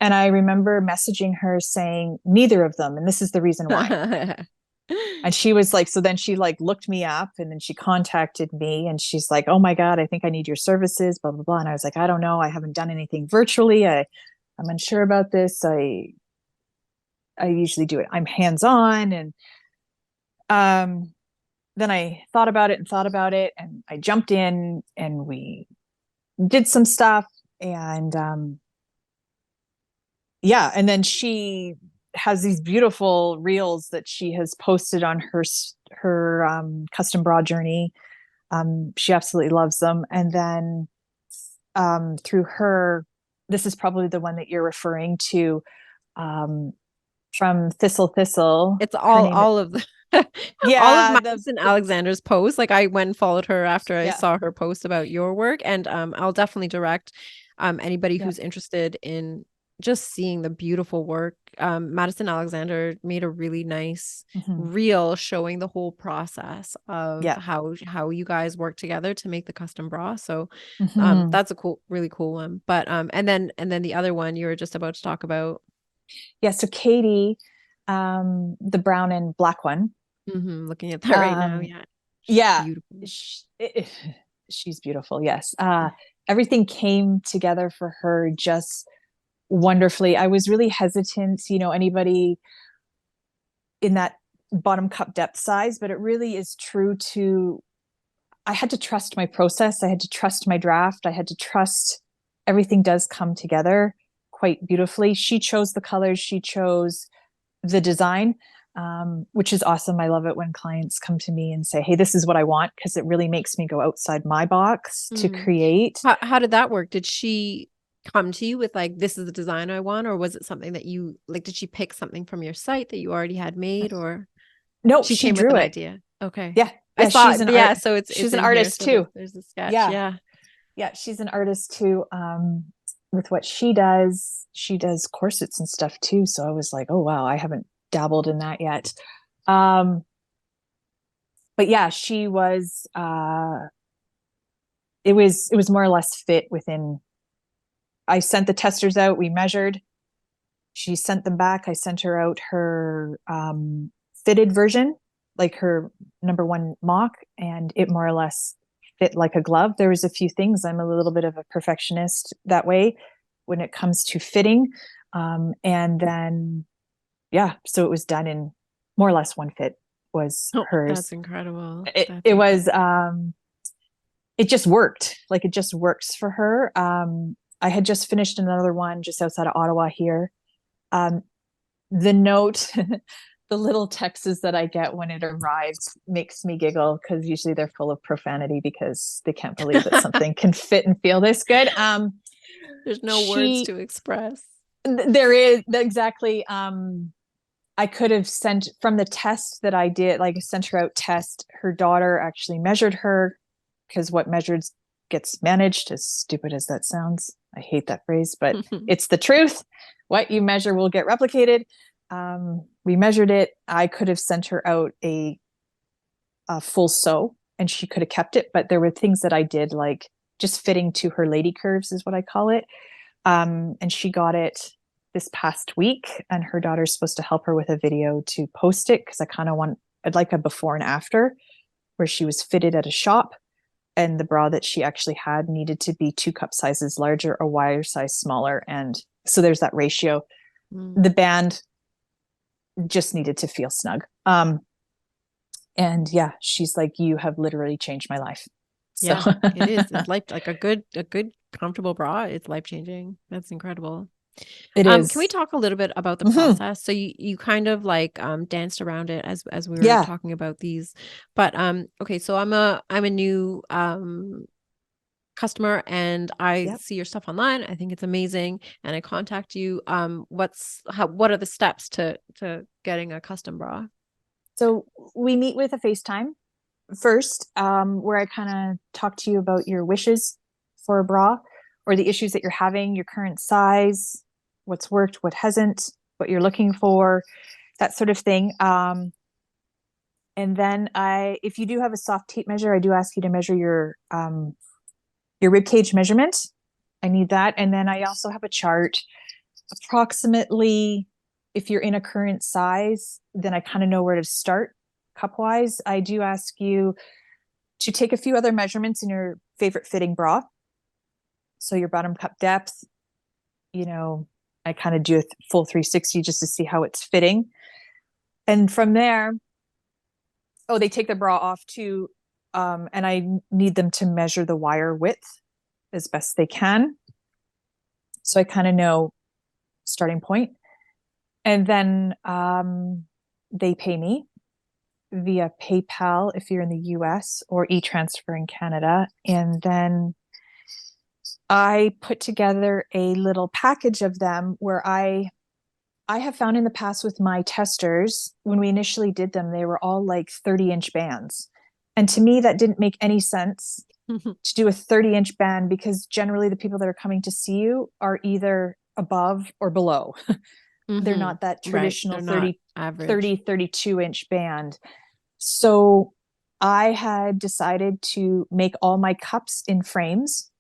And I remember messaging her saying neither of them, and this is the reason why. And she was like, so then she like looked me up and then she contacted me and she's like, oh my God, I think I need your services, blah, blah, blah. And I was like, I don't know. I haven't done anything virtually. I'm unsure about this. I usually do it. I'm hands-on. And then I thought about it and thought about it, and I jumped in and we did some stuff. And yeah, and then she has these beautiful reels that she has posted on her custom bra journey. She absolutely loves them. And then through her, this is probably the one that you're referring to, um, from Thistle. It's Her name, all of the all of yeah, Madison Alexandra's posts. Like I went and followed her after I yeah, saw her post about your work, and I'll definitely direct anybody yeah, who's interested in just seeing the beautiful work. Madison Alexander made a really nice mm-hmm. reel showing the whole process of Yeah, how you guys work together to make the custom bra. So mm-hmm. that's a really cool one. But and then the other one you were just about to talk about. Yeah. So Katie, the brown and black one, Looking at that right now, yeah. She's yeah, beautiful. she's beautiful. Yes. Everything came together for her just wonderfully. I was really hesitant, anybody in that bottom cup depth size, but it really is true to, I had to trust my process. I had to trust my draft. I had to trust everything does come together quite beautifully. She chose the colors, she chose the design, which is awesome. I love it when clients come to me and say, hey, this is what I want, because it really makes me go outside my box to create. How did that work? Did she come to you with like, this is the design I want, or was it something that you like, did she pick something from your site that you already had made, or No, she she came with drew an it. idea? Okay. Yeah. I Yeah. saw She's it, an but art. yeah, so She's it's an in here. artist So too. there's a sketch. Yeah. Yeah. Yeah. She's an artist too. With what she does corsets and stuff too. So I was like, oh, wow, I haven't dabbled in that yet. but yeah, she was, it was more or less fit within, I sent the testers out, we measured, she sent them back. I sent her out her fitted version, like her #1 mock, and it more or less fit like a glove. There was a few things. I'm a little bit of a perfectionist that way when it comes to fitting. And then, yeah, so it was done in more or less one fit was hers. That's incredible. It was, it just worked. Like it just works for her. I had just finished another one just outside of Ottawa here. The note, the little texts that I get when it arrives makes me giggle because usually they're full of profanity because they can't believe that something can fit and feel this good. There's no words to express. There is exactly. I could have sent from the test that I did, like I sent her out test. Her daughter actually measured her because what measured gets managed, as stupid as that sounds. I hate that phrase, but it's the truth. What you measure will get replicated. We measured it. I could have sent her out a full sew and she could have kept it, but there were things that I did, like just fitting to her lady curves is what I call it. And she got it this past week, and her daughter's supposed to help her with a video to post it because I'd like a before and after where she was fitted at a shop, and the bra that she actually had needed to be 2 cup sizes larger, a wire size smaller, and so there's that ratio. The band just needed to feel snug. And yeah, she's like, you have literally changed my life. So. Yeah, it is. It's like a good comfortable bra. It's life-changing. That's incredible. It is. Can we talk a little bit about the process? So you kind of like danced around it as we were talking about these. But okay, so I'm a new customer and I see your stuff online. I think it's amazing, and I contact you. What are the steps to getting a custom bra? So we meet with a FaceTime first, where I kind of talk to you about your wishes for a bra or the issues that you're having, your current size, what's worked, what hasn't, what you're looking for, that sort of thing. And then if you do have a soft tape measure, I do ask you to measure your rib cage measurement. I need that. And then I also have a chart approximately, if you're in a current size, then I kind of know where to start cup wise. I do ask you to take a few other measurements in your favorite fitting bra. So your bottom cup depth, I kind of do a full 360 just to see how it's fitting. And from there, they take the bra off too. And I need them to measure the wire width as best they can. So I kind of know starting point. And then they pay me via PayPal if you're in the US, or e-transfer in Canada. And then I put together a little package of them where I have found in the past with my testers, when we initially did them, they were all like 30-inch bands. And to me, that didn't make any sense to do a 30-inch band, because generally the people that are coming to see you are either above or below. They're not that traditional 30, 32-inch band. So I had decided to make all my cups in frames.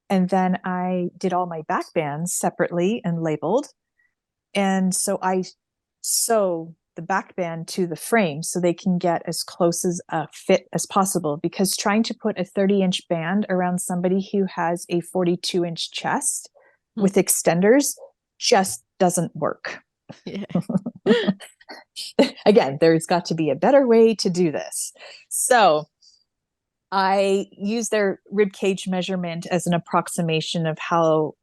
And then I did all my back bands separately and labeled. And so I sew the back band to the frame so they can get as close as a fit as possible, because trying to put a 30-inch band around somebody who has a 42-inch chest with extenders just doesn't work. Yeah. Again, there's got to be a better way to do this. So I use their rib cage measurement as an approximation of how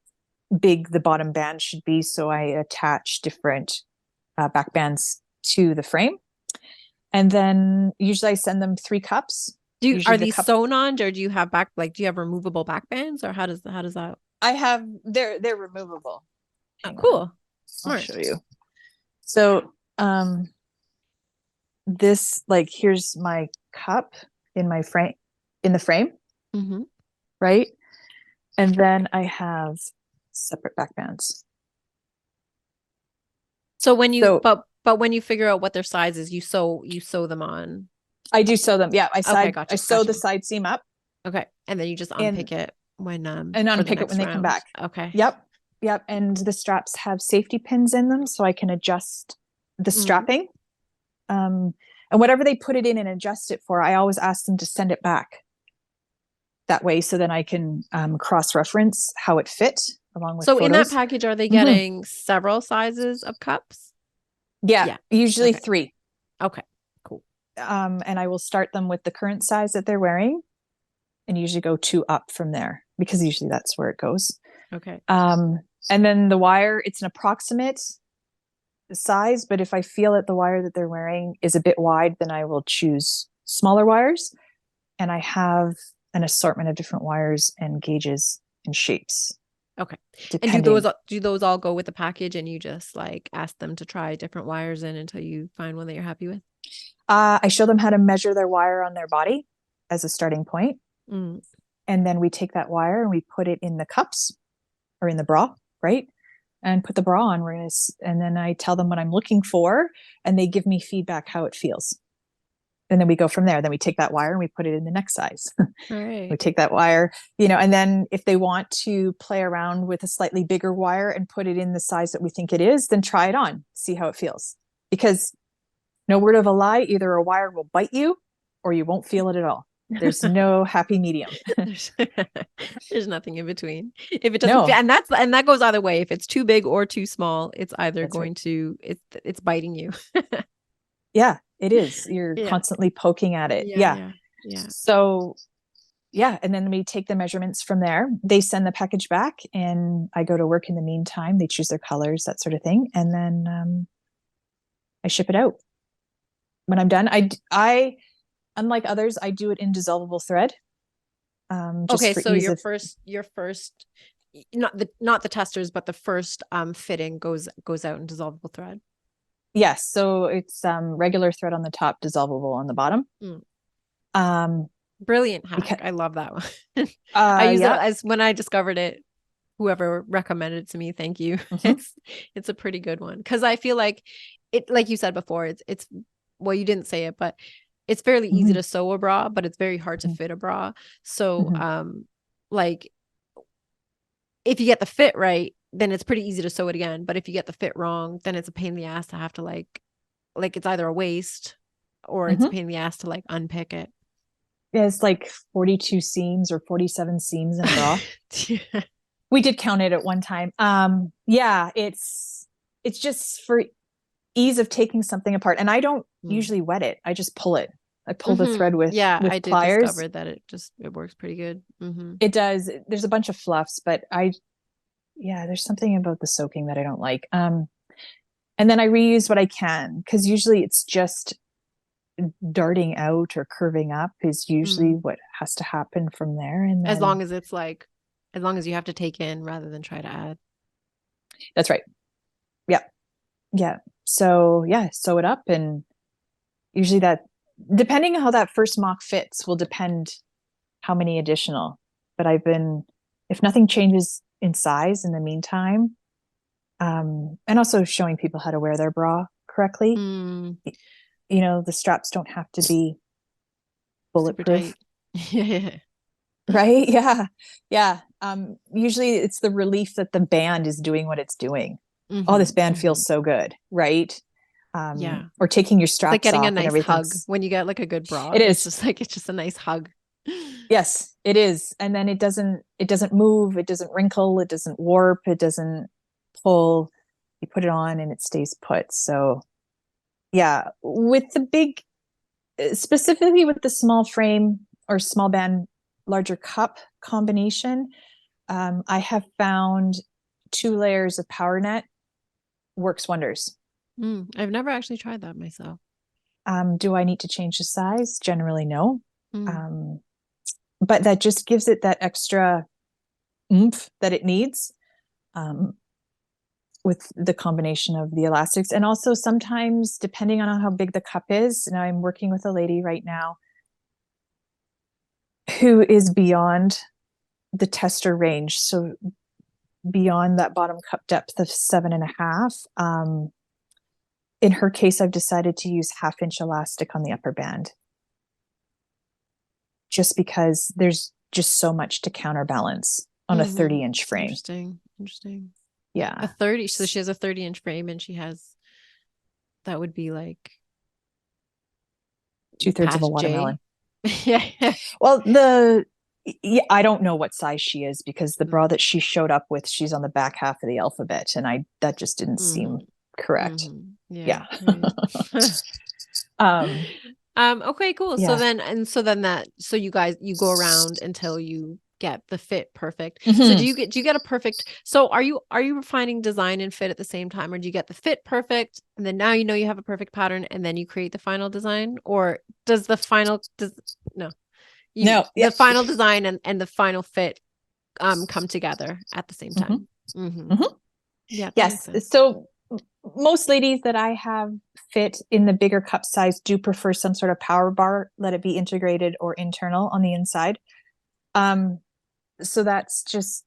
big the bottom band should be. So I attach different back bands to the frame. And then usually I send them 3 cups. Are these sewn on, or do you have do you have removable back bands, or how does that? I have, they're removable. Oh, cool. Smart. I'll show you. So this, like, here's my cup in my frame, in the frame, right? And then I have separate back bands. So when you but when you figure out what their size is, you sew them on. I do sew them. Yeah. Gotcha, I sew the gotcha. side seam up. Okay. And then you just And unpick it when and for the unpick it when next they come round. back. Okay. Yep. Yep. And the straps have safety pins in them so I can adjust the strapping. And whatever they put it in and adjust it for, I always ask them to send it back that way so then I can cross-reference how it fit along with So in that photos. package, are they getting several sizes of cups? Yeah. Usually Okay. 3. Okay, cool. And I will start them with the current size that they're wearing and usually go 2 up from there because usually that's where it goes. Okay. And then the wire, it's an approximate size, but if I feel that the wire that they're wearing is a bit wide, then I will choose smaller wires. And I have an assortment of different wires and gauges and shapes. Okay. Depending. And do those all go with the package and you just like ask them to try different wires in until you find one that you're happy with? I show them how to measure their wire on their body as a starting point. And then we take that wire and we put it in the cups or in the bra, right? And put the bra on. And then I tell them what I'm looking for and they give me feedback how it feels. And then we go from there. Then we take that wire and we put it in the next size. All right. We take that wire, and then if they want to play around with a slightly bigger wire and put it in the size that we think it is, then try it on, see how it feels. Because no word of a lie, either a wire will bite you or you won't feel it at all. There's no happy medium. There's nothing in between. If it doesn't fit, and that goes either way. If it's too big or too small, it's either it's biting you. Yeah, it is. You're constantly poking at it. Yeah. So and then we take the measurements from there. They send the package back and I go to work in the meantime. They choose their colors, that sort of thing. And then I ship it out. When I'm done, I unlike others, I do it in dissolvable thread. Okay, so your first, not the testers, but the first fitting goes out in dissolvable thread. Yes, so it's regular thread on the top, dissolvable on the bottom. Brilliant hack. I love that one. I use it as when I discovered it. Whoever recommended it to me, thank you. It's a pretty good one because I feel like it, like you said before, it's well, you didn't say it, but it's fairly easy to sew a bra, but it's very hard to fit a bra. So, like, if you get the fit right, then it's pretty easy to sew it again. But if you get the fit wrong, then it's a pain in the ass to have to like it's either a waste or it's a pain in the ass to like unpick it. Yeah, it's like 42 seams or 47 seams in a bra. We did count it at one time. It's just for ease of taking something apart. And I don't usually wet it. I just pull it. I pull the thread with I did pliers. discover that it works pretty good. It does. There's a bunch of fluffs, but there's something about the soaking that I don't like. And then I reuse what I can because usually it's just darting out or curving up is usually what has to happen from there. And then, as long as you have to take in rather than try to add. That's right. Yeah. So sew it up, and usually that, depending on how that first mock fits, will depend how many additional. But if nothing changes in size in the meantime, and also showing people how to wear their bra correctly. The straps don't have to be bulletproof. Right? Yeah. Usually it's the relief that the band is doing what it's doing. Oh, this band feels so good, right? Or taking your straps off. It's like getting a nice hug when you get like a good bra. It's just a nice hug. Yes, it is. And then it doesn't move, it doesn't wrinkle, it doesn't warp, it doesn't pull. You put it on and it stays put. So with the big, specifically with the small frame or small band, larger cup combination, I have found 2 layers of power net works wonders. I've never actually tried that myself. Do I need to change the size? Generally, no. But that just gives it that extra oomph that it needs with the combination of the elastics. And also sometimes, depending on how big the cup is, and I'm working with a lady right now who is beyond the tester range. So beyond that bottom cup depth of 7.5. In her case, I've decided to use 1/2 inch elastic on the upper band. just because there's just so much to counterbalance on a 30-inch frame. Interesting. Yeah. A 30. So she has a 30-inch frame, and she has, that would be like 2/3 of a watermelon. Yeah. Well, I don't know what size she is, because the bra that she showed up with, she's on the back half of the alphabet, and that just didn't seem correct. Yeah. Okay, cool. Yeah. So you go around until you get the fit perfect. So Mhm. do you get a perfect, so are you refining design and fit at the same time, or do you get the fit perfect and then now you have a perfect pattern and then you create the final design? Or does the final the final design and the final fit come together at the same time? Yeah, that makes sense. So most ladies that I have fit in the bigger cup size do prefer some sort of power bar, let it be integrated or internal on the inside. So that's just,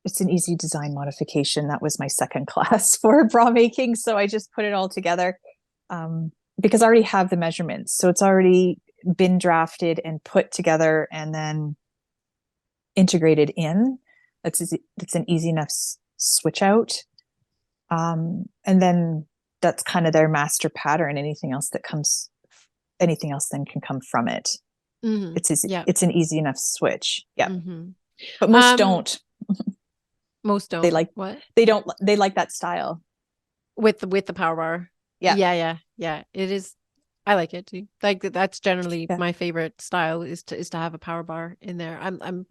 it's an easy design modification. That was my second class for bra making. So I just put it all together because I already have the measurements. So it's already been drafted and put together and then integrated in. It's an easy enough switch out. And then that's kind of their master pattern. Anything else then can come from it. It's easy. Yeah. It's an easy enough switch. Yeah. But most don't. Most don't. They like what? They don't. They like that style with the power bar. Yeah. Yeah. It is. I like it too. Like that's generally my favorite style is to have a power bar in there. I'm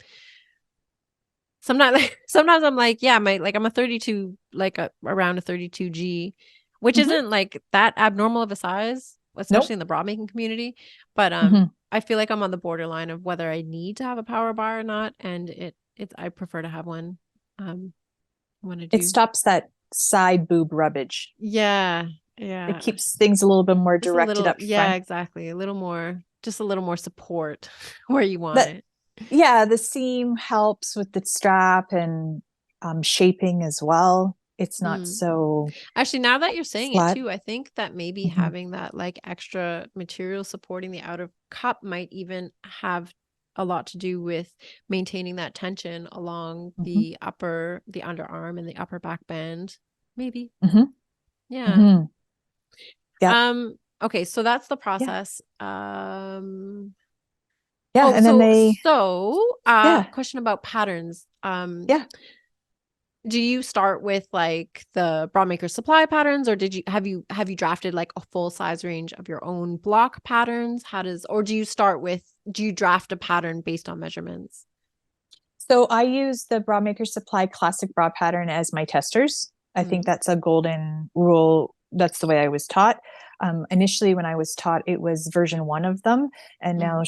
sometimes I'm like, I'm a 32, like around a 32G, which isn't like that abnormal of a size, especially in the bra making community. But I feel like I'm on the borderline of whether I need to have a power bar or not, and I prefer to have one when I do. It stops that side boob rubbage. Yeah. It keeps things a little bit more directed up front. Yeah, exactly. A little more support where you want it. Yeah, the seam helps with the strap and shaping as well. It's not so actually, now that you're saying flat. it too, I think that maybe having that like extra material supporting the outer cup might even have a lot to do with maintaining that tension along the underarm and the upper back band. Maybe. Yeah. Okay, so that's the process. And question about patterns. Yeah. Do you start with like the Bra Maker supply patterns, or have you drafted like a full size range of your own block patterns? Do you draft a pattern based on measurements? So I use the Bra Maker Supply classic bra pattern as my testers. I think that's a golden rule. That's the way I was taught. Initially, when I was taught, it was version 1 of them, and now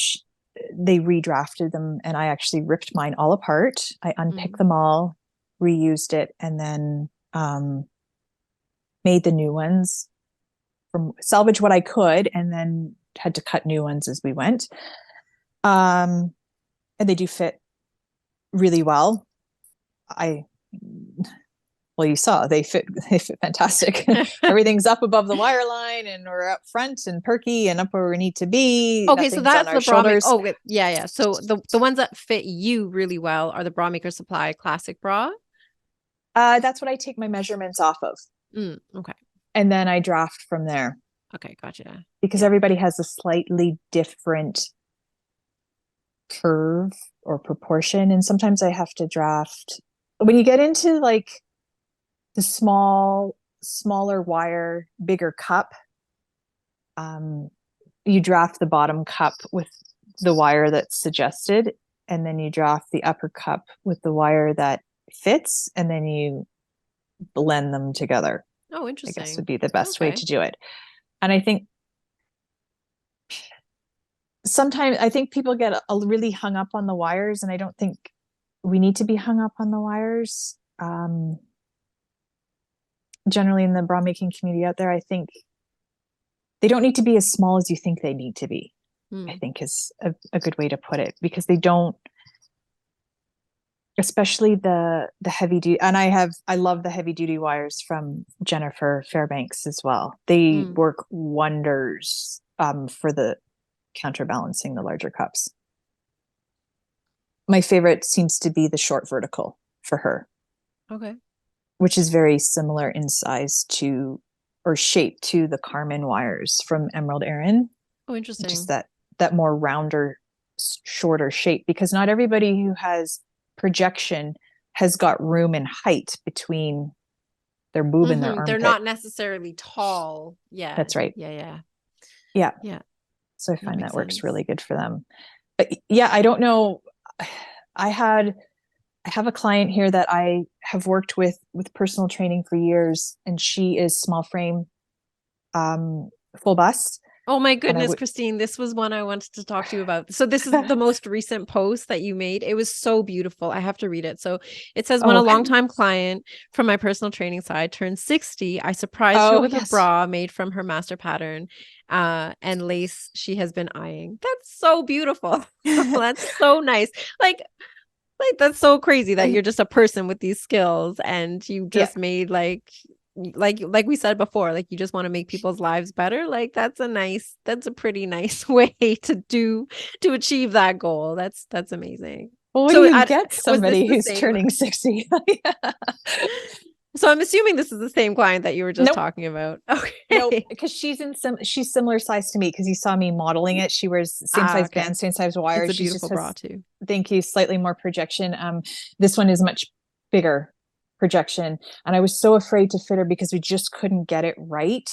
they redrafted them, and I actually ripped mine all apart. I unpicked them all, reused it, and then made the new ones from salvage what I could, and then had to cut new ones as we went. And they do fit really well. Well, you saw they fit fantastic. Everything's up above the wire line, and we're up front and perky and up where we need to be. Okay, so that's the bra maker. Oh, yeah. So the ones that fit you really well are the Bra Maker Supply classic bra. That's what I take my measurements off of. Okay. And then I draft from there. Okay, gotcha. Because everybody has a slightly different curve or proportion, and sometimes I have to draft. When you get into like the smaller wire, bigger cup, you draft the bottom cup with the wire that's suggested, and then you draft the upper cup with the wire that fits, and then you blend them together. Oh, interesting. I guess would be the best way to do it. And I think sometimes people get really hung up on the wires, and I don't think we need to be hung up on the wires. Generally in the bra making community out there, I think they don't need to be as small as you think they need to be. I think is a good way to put it, because they don't, especially the heavy duty. And I love the heavy duty wires from Jennifer Fairbanks as well. They work wonders for the counterbalancing the larger cups. my favorite seems to be the short vertical for her. Okay. Which is very similar in size to, or shape to, the Carmen wires from Emerald Erin. Oh, interesting. Just that more rounder, shorter shape, because not everybody who has projection has got room and height between their boob and their armpit. They're not necessarily tall. Yeah. That's right. Yeah. So I find that works sense. really good for them. But yeah, I don't know. I have a client here that I have worked with personal training for years, and she is small frame, full bust. Oh my goodness, Christine, this was one I wanted to talk to you about. So this is the most recent post that you made. It was so beautiful. I have to read it. So it says, when a longtime client from my personal training side turned 60, I surprised her with a bra made from her master pattern and lace she has been eyeing. That's so beautiful. That's so nice. Like that's so crazy that you're just a person with these skills and you just made like we said before, like you just want to make people's lives better. Like that's a pretty nice way to achieve that goal. That's amazing. Well, when you get somebody who's turning 60. So I'm assuming this is the same client that you were just talking about. Okay. No, because she's similar size to me, because you saw me modeling it. She wears same size bands, same size wires. It's a beautiful bra too. Thank you. Slightly more projection. This one is much bigger projection, and I was so afraid to fit her because we just couldn't get it right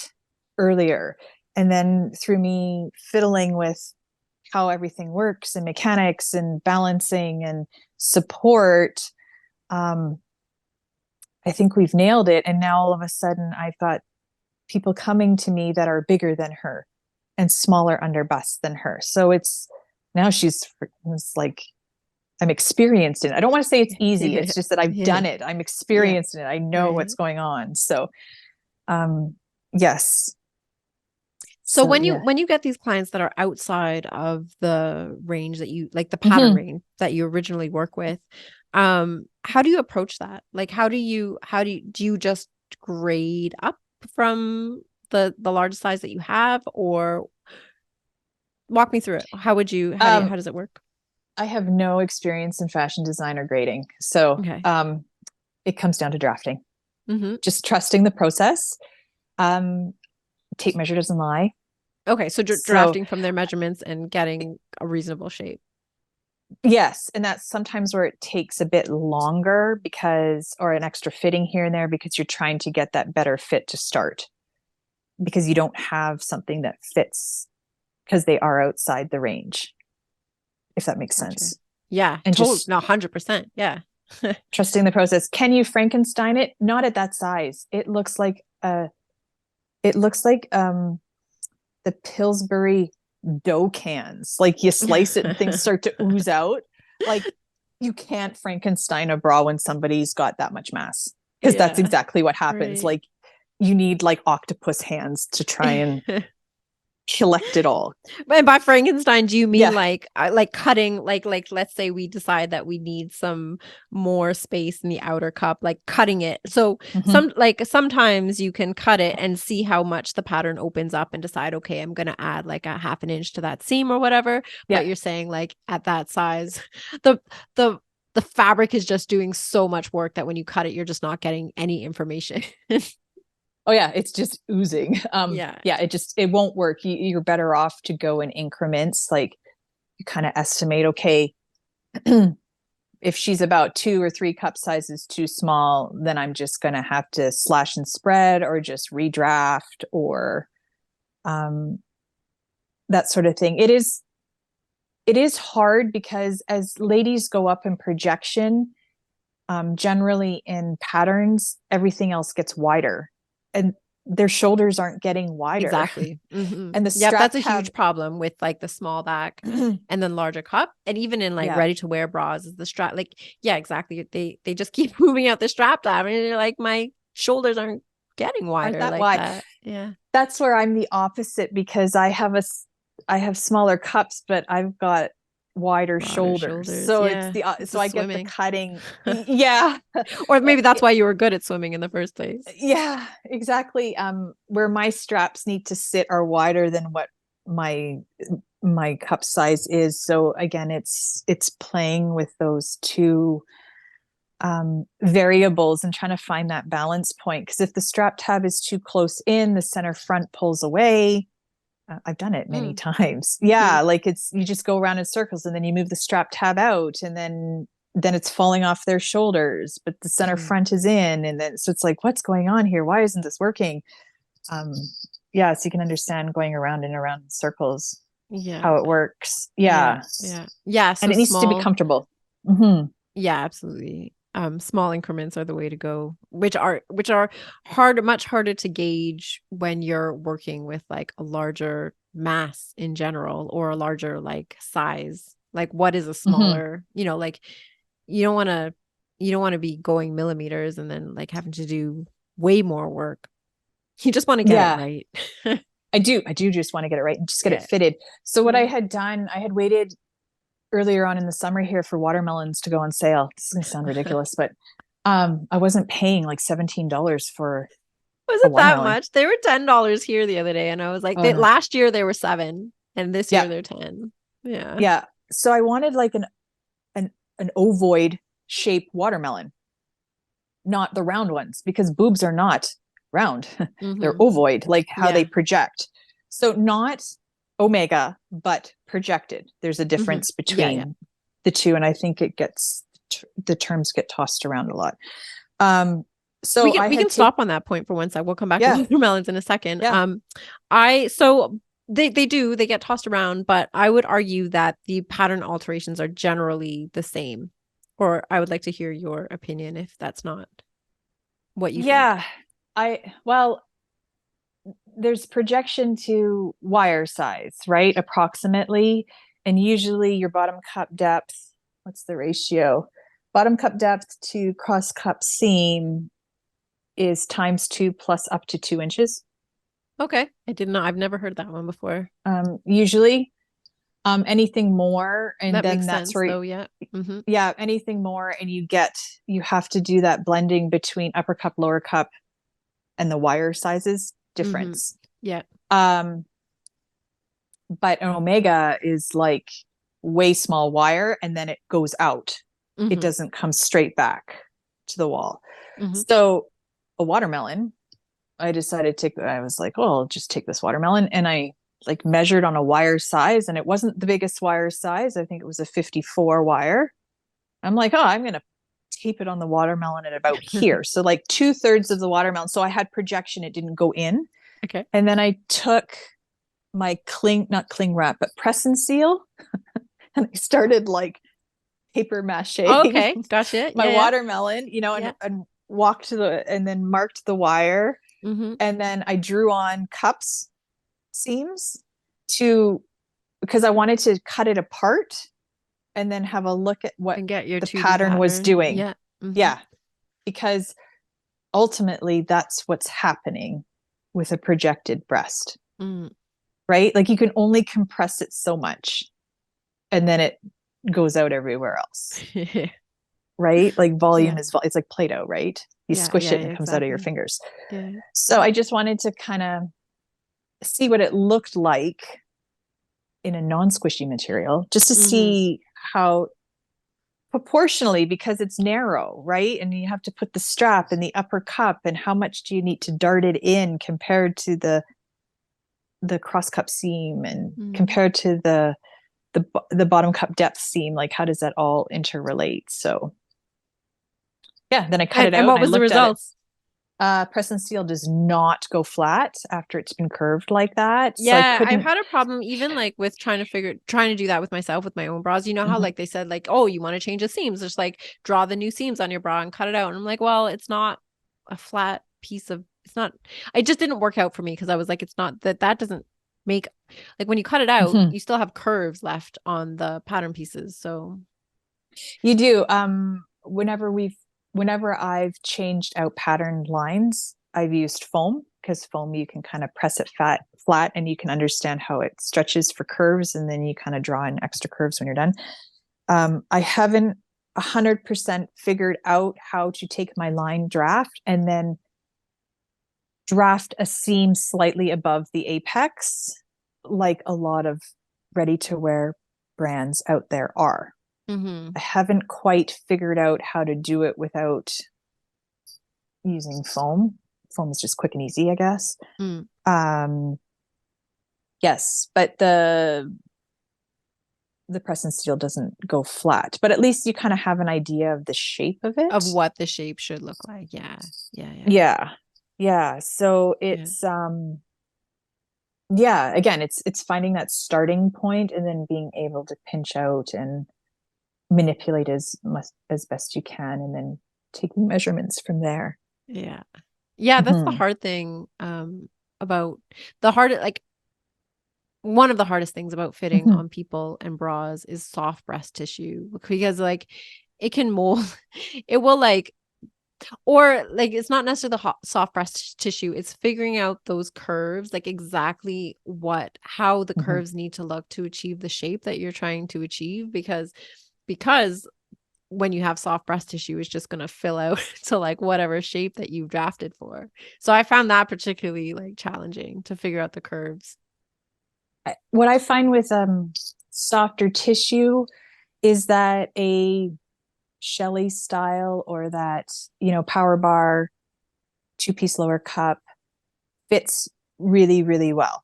earlier. And then through me fiddling with how everything works and mechanics and balancing and support, I think we've nailed it. And now all of a sudden I've got people coming to me that are bigger than her and smaller under bust than her. So it's like, I'm experienced in it. I don't want to say it's easy. It's just that I've done it. I'm experienced in it. I know what's going on. So, yes. So when you get these clients that are outside of the range that you like, the pattern range that you originally work with, how do you approach that? Like, do you just grade up from the large size that you have, or walk me through it? How does it work? I have no experience in fashion design or grading. So, it comes down to drafting, just trusting the process. Tape measure doesn't lie. Okay. So drafting from their measurements and getting a reasonable shape. Yes. And that's sometimes where it takes a bit longer or an extra fitting here and there, because you're trying to get that better fit to start, because you don't have something that fits because they are outside the range, if that makes sense. Yeah. And just 100%. Yeah. Trusting the process. Can you Frankenstein it? Not at that size. It looks like the Pillsbury dough cans. Like you slice it and things start to ooze out. Like you can't Frankenstein a bra when somebody's got that much mass, because that's exactly what happens. Right. Like you need like octopus hands to try and collect it all. And by Frankenstein, do you mean like cutting, like let's say we decide that we need some more space in the outer cup, like cutting it. So sometimes you can cut it and see how much the pattern opens up and decide, okay, I'm going to add like a half an inch to that seam or whatever. But you're saying like at that size, the fabric is just doing so much work that when you cut it, you're just not getting any information. Oh yeah, it's just oozing. It won't work. You're better off to go in increments. Like you kind of estimate, okay, if she's about 2 or 3 cup sizes too small, then I'm just going to have to slash and spread or just redraft or that sort of thing. It is hard because as ladies go up in projection, generally in patterns, everything else gets wider. And their shoulders aren't getting wider. Exactly. And the strap that's a huge problem with like the small back and then larger cup. And even in like ready to wear bras is the strap. Like, exactly. They just keep moving out the strap tab and you're like, my shoulders aren't getting wider like wide. that. Yeah. That's where I'm the opposite, because I have smaller cups, but I've got wider shoulders. So it's I get the cutting. Or maybe that's why you were good at swimming in the first place. Yeah, exactly. Where my straps need to sit are wider than what my my cup size is. So again, it's playing with those two variables and trying to find that balance point. Because if the strap tab is too close in, the center front pulls away. I've done it many times. Yeah, like you just go around in circles, and then you move the strap tab out, and then it's falling off their shoulders, but the center front is in, and then so it's like, what's going on here? Why isn't this working? Yeah, so you can understand going around and around in circles. Yeah, how it works. Yeah. So and it needs to be comfortable. Yeah, absolutely. Small increments are the way to go, which are much harder to gauge when you're working with like a larger mass in general, or a larger like size. Like, what is a smaller, like you don't want to be going millimeters and then like having to do way more work. You just want to get it right. I do just want to get it right and just get it fitted. So what I had done, I had waited earlier on in the summer here for watermelons to go on sale. This is going to sound ridiculous, but I wasn't paying like $17 for Was it that much? They were $10 here the other day, and I was like, last year they were $7, and this year they're $10. Yeah. Yeah. So I wanted like an ovoid shaped watermelon, not the round ones, because boobs are not round. They're ovoid, like how they project. So not omega, but projected. There's a difference between the two, and I think it gets the terms get tossed around a lot. So we can stop on that point for one sec. We'll come back to watermelons in a second. They get tossed around, but I would argue that the pattern alterations are generally the same. Or I would like to hear your opinion if that's not what you think. There's projection to wire size, right? Approximately. And usually your bottom cup depth, what's the ratio? Bottom cup depth to cross cup seam is ×2 plus up to 2 inches. Okay. I've never heard that one before. Usually anything more, and that then makes that's sense, where yeah, anything more, and you have to do that blending between upper cup, lower cup, and the wire sizes difference. Yeah. But an omega is like way small wire, and then it goes out. It doesn't come straight back to the wall. So a watermelon, I decided I was like, I'll just take this watermelon, and I like measured on a wire size, and it wasn't the biggest wire size. I think it was a 54 wire. I'm like, I'm going to tape it on the watermelon at about here. So like 2/3 of the watermelon. So I had projection. It didn't go in. Okay. And then I took my not cling wrap, but press and seal. And I started like paper mache. Okay. Gotcha. My watermelon, and walked and then marked the wire. And then I drew on cups seams because I wanted to cut it apart and then have a look at what the pattern was doing. Yeah. Because ultimately that's what's happening with a projected breast, right? Like you can only compress it so much, and then it goes out everywhere else. Right? Like volume it's like Play-Doh, right? You squish it and it comes out of your fingers. So I just wanted to kind of see what it looked like in a non-squishy material, just to see how proportionally, because it's narrow, right? And you have to put the strap in the upper cup, and how much do you need to dart it in compared to the cross cup seam, and compared to the bottom cup depth seam, like how does that all interrelate? So then I cut it out. And what was the results? Press and seal does not go flat after it's been curved like that. Yeah, so I've had a problem even like with trying to do that with myself with my own bras. You know how like they said like, oh, you want to change the seams, just like draw the new seams on your bra and cut it out. And I'm like, well, it's not a flat piece of, it just didn't work out for me, because I was like, it's not that doesn't make, like when you cut it out, you still have curves left on the pattern pieces. So you do. Whenever I've changed out pattern lines, I've used foam, because foam, you can kind of press it flat and you can understand how it stretches for curves, and then you kind of draw in extra curves when you're done. I haven't 100% figured out how to take my line draft and then draft a seam slightly above the apex, like a lot of ready to wear brands out there are. Mm-hmm. I haven't quite figured out how to do it without using foam. Foam is just quick and easy, I guess. Yes, but the press and steel doesn't go flat, but at least you kind of have an idea of the shape of it, Of what the shape should look like. Yeah. So it's again, it's finding that starting point and then being able to pinch out and manipulate as best you can, and then taking measurements from there. That's the hard thing about one of the hardest things about fitting on people and bras is soft breast tissue, because like it can mold. It will or it's not necessarily the soft breast tissue, it's figuring out those curves, like exactly how the curves need to look to achieve the shape that you're trying to achieve, because when you have soft breast tissue, it's just going to fill out to whatever shape that you've drafted for. So I found that particularly challenging to figure out the curves. What I find with softer tissue is that a Shelley style or that, power bar 2-piece lower cup fits really, really well.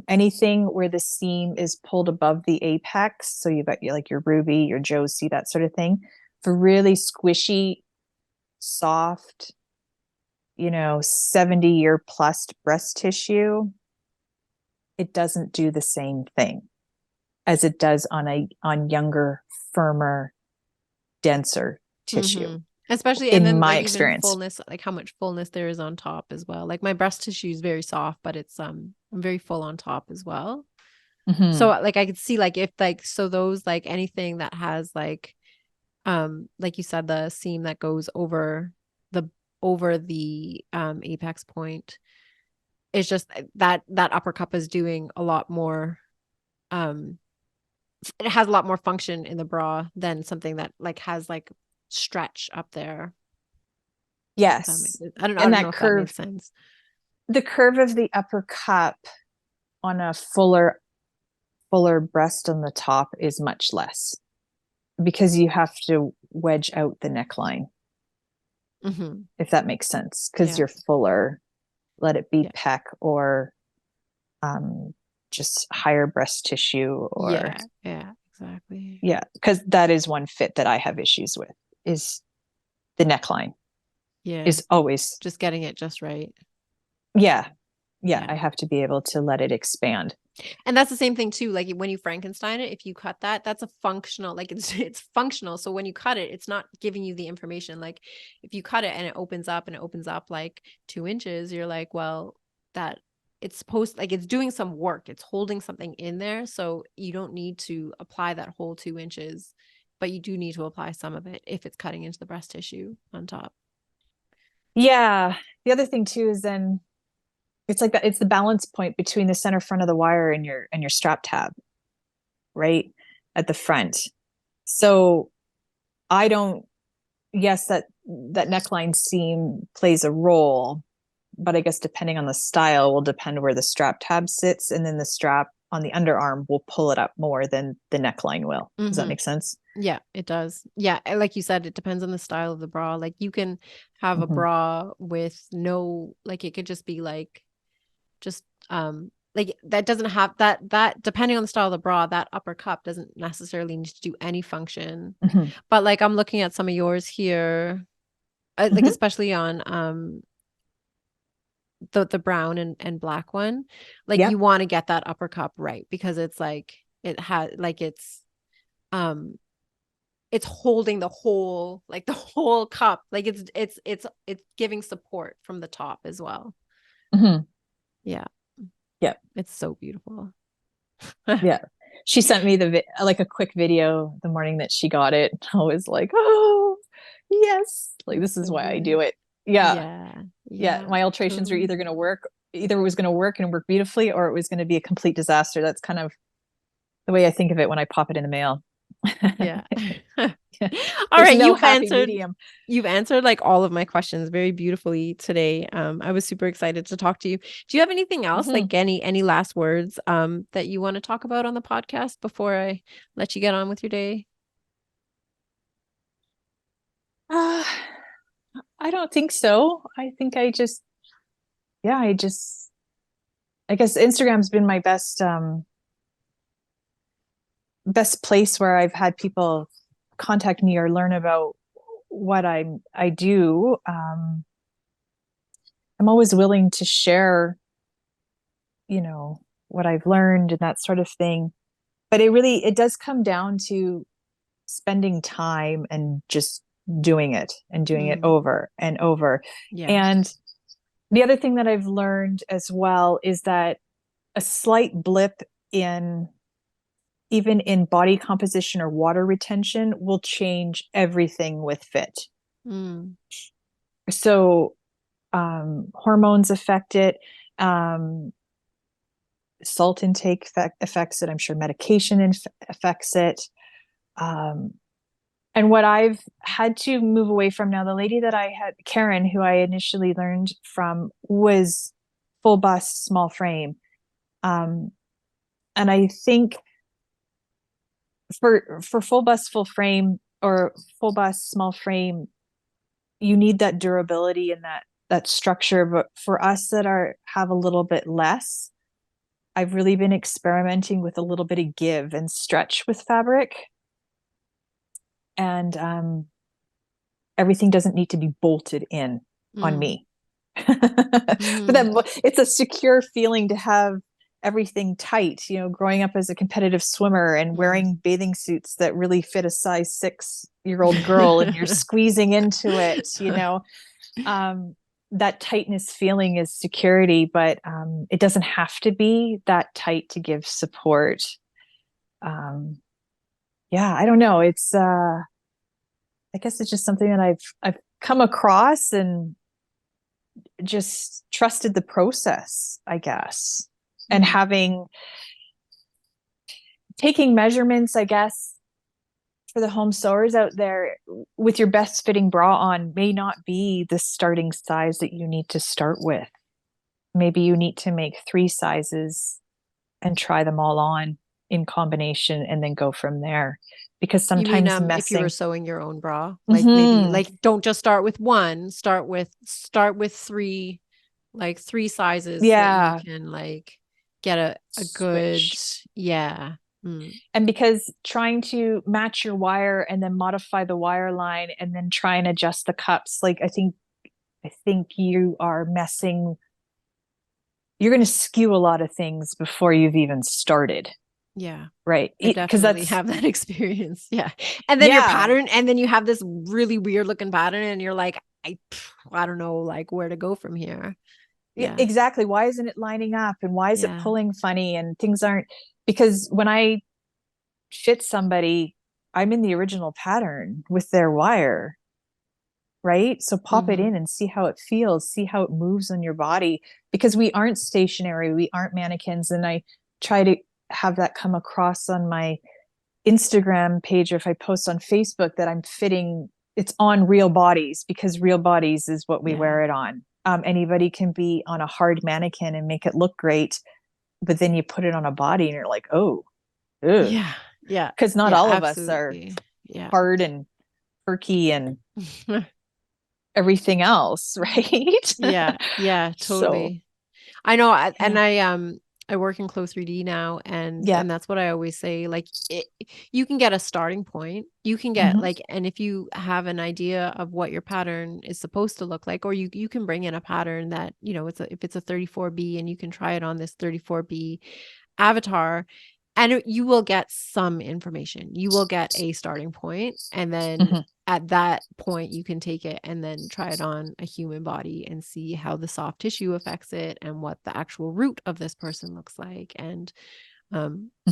Anything where the seam is pulled above the apex, so you've got your Ruby, your Josie, that sort of thing, for really squishy, soft, 70-year plus breast tissue, it doesn't do the same thing as it does on younger, firmer, denser tissue. Especially in my experience, fullness, how much fullness there is on top as well. My breast tissue is very soft, but it's I'm very full on top as well. So I could see if so those anything that has you said, the seam that goes over the apex point, it's just that upper cup is doing a lot more. It has a lot more function in the bra than something that has stretch up there. Yes. I don't know if that makes sense. The curve of the upper cup on a fuller breast on the top is much less, because you have to wedge out the neckline, if that makes sense, because you're fuller. Let it be pec or just higher breast tissue, or exactly. Because that is one fit that I have issues with, is the neckline is always just getting it just right. I have to be able to let it expand. And that's the same thing too. When you Frankenstein it, if you cut that's a functional, it's functional. So when you cut it, it's not giving you the information. If you cut it and it opens up 2 inches, you're well, that it's supposed, it's doing some work. It's holding something in there. So you don't need to apply that whole 2 inches, but you do need to apply some of it if it's cutting into the breast tissue on top. Yeah. The other thing too is then it's it's the balance point between the center front of the wire and your strap tab, right at the front. So yes, that neckline seam plays a role, but I guess depending on the style will depend where the strap tab sits, and then the strap on the underarm will pull it up more than the neckline will. Does that make sense? Yeah, it does. Yeah, like you said, it depends on the style of the bra. You can have a bra with no, it could just be that doesn't have that depending on the style of the bra, that upper cup doesn't necessarily need to do any function. But I'm looking at some of yours here, especially on the brown and black one, you want to get that upper cup right, because it's it has it's holding the whole cup, it's giving support from the top as well. It's so beautiful. She sent me a quick video the morning that she got it. I was oh yes, this is why I do it. My alterations are either going to work, either it was going to work and work beautifully, or it was going to be a complete disaster. That's kind of the way I think of it when I pop it in the mail. Yeah. All There's right, no happy medium. you've answered like all of my questions very beautifully today. I was super excited to talk to you. Do you have anything else, like any last words that you want to talk about on the podcast before I let you get on with your day? I don't think so. I think I guess Instagram's been my best place where I've had people contact me or learn about what I do. I'm always willing to share, what I've learned and that sort of thing. But it does come down to spending time and just doing it and doing it over and over. Yeah. And the other thing that I've learned as well is that a slight blip even in body composition or water retention will change everything with fit. So hormones affect it. Salt intake affects it. I'm sure medication affects it. And what I've had to move away from now, the lady that I had, Karen, who I initially learned from, was full bust, small frame. And I think for full bust, full frame, or full bust, small frame, you need that durability and that structure. But for us that have a little bit less, I've really been experimenting with a little bit of give and stretch with fabric. And everything doesn't need to be bolted in on me. But then it's a secure feeling to have everything tight, growing up as a competitive swimmer and wearing bathing suits that really fit a size 6-year-old girl and you're squeezing into it, that tightness feeling is security, but it doesn't have to be that tight to give support. I don't know. It's I guess it's just something that I've come across and just trusted the process, I guess. And taking measurements, I guess, for the home sewers out there, with your best fitting bra on may not be the starting size that you need to start with. Maybe you need to make 3 sizes and try them all on in combination and then go from there. Because sometimes you mean, messing, if you were sewing your own bra, like maybe like don't just start with one, start with 3, like 3 sizes, so that you can like get a good And because trying to match your wire and then modify the wire line and then try and adjust the cups, like I think you're going to skew a lot of things before you've even started. Yeah. Right. I definitely have that experience. Yeah. And then your pattern, and then you have this really weird looking pattern and you're like, I don't know, like where to go from here. Yeah, exactly. Why isn't it lining up? And why is it pulling funny? And things aren't, because when I fit somebody, I'm in the original pattern with their wire. Right. So pop it in and see how it feels, see how it moves on your body, because we aren't stationary. We aren't mannequins. And I try to have that come across on my Instagram page, or if I post on Facebook, that I'm fitting, it's on real bodies, because real bodies is what we wear it on. Anybody can be on a hard mannequin and make it look great, but then you put it on a body and you're like, oh, ugh. Yeah. Because not all of us are hard and perky and everything else, right? Yeah, totally. So, I know, and I work in Close 3D now, and that's what I always say. Like, you can get a starting point. You can get like, and if you have an idea of what your pattern is supposed to look like, or you can bring in a pattern that, if it's a 34B, and you can try it on this 34B avatar, and you will get some information. You will get a starting point, and then at that point you can take it and then try it on a human body and see how the soft tissue affects it, and what the actual root of this person looks like, and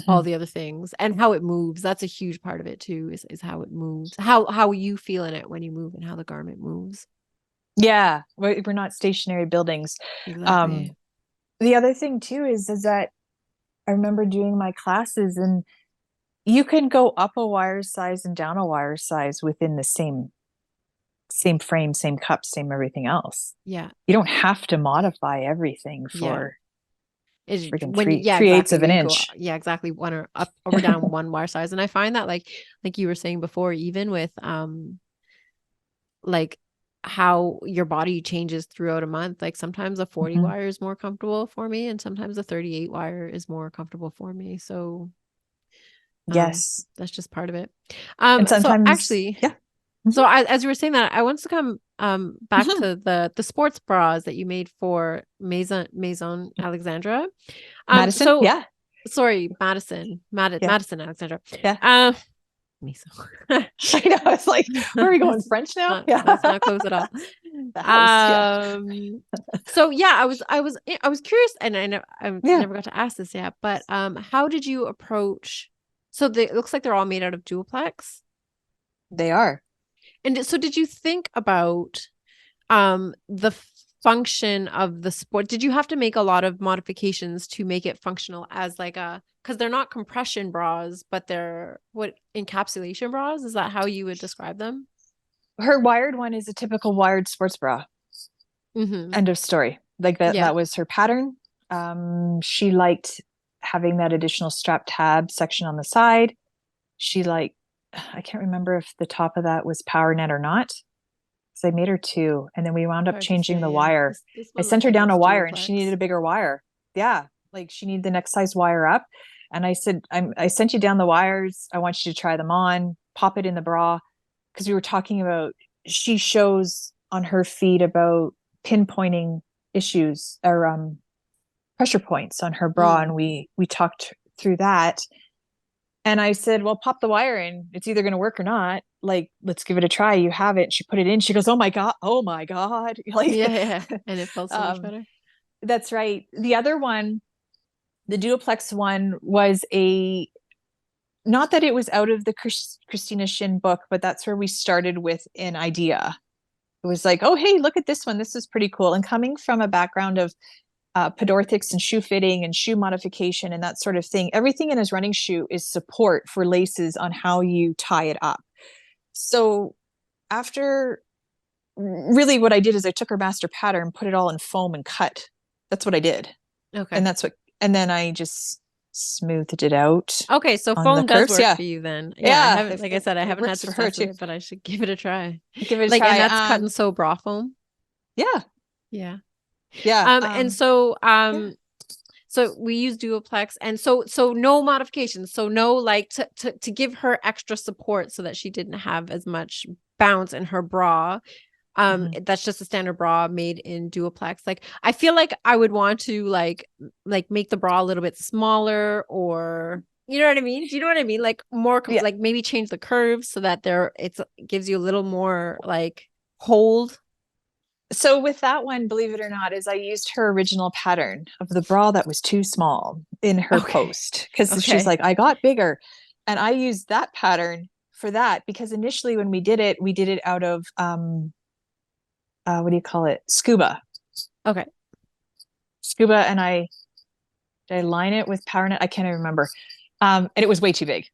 all the other things, and how it moves. That's a huge part of it too, is how it moves, how you feel in it when you move, and how the garment moves. Yeah, we're not stationary buildings. Exactly. The other thing too is that I remember doing my classes, and you can go up a wire size and down a wire size within the same frame, same cup, same everything else. Yeah. You don't have to modify everything Yeah. for Is freaking when three yeah, 3/8 exactly. of an When you go inch. yeah, exactly, one or up or down one wire size. And I find that like you were saying before, even with like how your body changes throughout a month. Like sometimes a 40 Mhm. wire is more comfortable for me, and sometimes a 38 wire is more comfortable for me. So Yes. that's just part of it. And So sometimes, actually, yeah. so as you were saying that, I want to come back Mhm. to the sports bras that you made for Maison Alexandra. Madison, So yeah. sorry, Madison Yeah. Alexandra. Yeah. Maison. I know. It's like, where are we going? French now? Yeah. That's not close at all. The house. Yeah. So yeah, I was curious, and I Yeah. never got to ask this yet, but how did you approach? So it looks like they're all made out of duplex. They are. And so did you think about the function of the sport? Did you have to make a lot of modifications to make it functional as like a, because they're not compression bras, but they're what, encapsulation bras? Is that how you would describe them? Her wired one is a typical wired sports bra. Mm-hmm. End of story. Like that, Yeah. that was her pattern. She liked having that additional strap tab section on the side. She liked, I can't remember if the top of that was power net or not. So I made her two, and then we wound up Hard to changing say, the yeah. wire. This I one sent looks her like down a it's wire, and she needed a duplex. bigger wire. Yeah, like she needed the next size wire up. And I said, I sent you down the wires. I want you to try them on, pop it in the bra, because we were talking about, she shows on her feed about pinpointing issues or pressure points on her bra, and we talked through that. And I said, well, pop the wire in. It's either going to work or not. Like, let's give it a try. You have it. She put it in. She goes, oh my God. Oh my God. Like, Yeah. And it felt so much better. That's right. The other one, the Duoplex one, was not that it was out of the Kristina Shinn book, but that's where we started with an idea. It was like, oh, hey, look at this one. This is pretty cool. And coming from a background of podorthics and shoe fitting and shoe modification and that sort of thing, everything in his running shoe is support for laces on how you tie it up. So after, really what I did is I took her master pattern, put it all in foam and cut. That's what I did. Okay. And then I just smoothed it out. Okay, so on foam the does curves. work Yeah. for you then. Yeah, I haven't, like I said, I haven't had works for her success with too. it, but I should give it a try. Give it a Like, try. and that's cut and sew bra foam. Yeah. Yeah. Yeah. And so so we use Duoplex, and so no modifications. So no, like to give her extra support so that she didn't have as much bounce in her bra. That's just a standard bra made in Duoplex. Like I feel like I would want to like make the bra a little bit smaller, or you know what I mean? Do you know what I mean? Like more Yeah. like maybe change the curves so that it gives you a little more like hold. So with that one, believe it or not, is I used her original pattern of the bra that was too small in her post, because she's like, I got bigger, and I used that pattern for that, because initially when we did it out of what do you call it, scuba. Okay. Scuba. And did I line it with power net? I can't even remember. And it was way too big.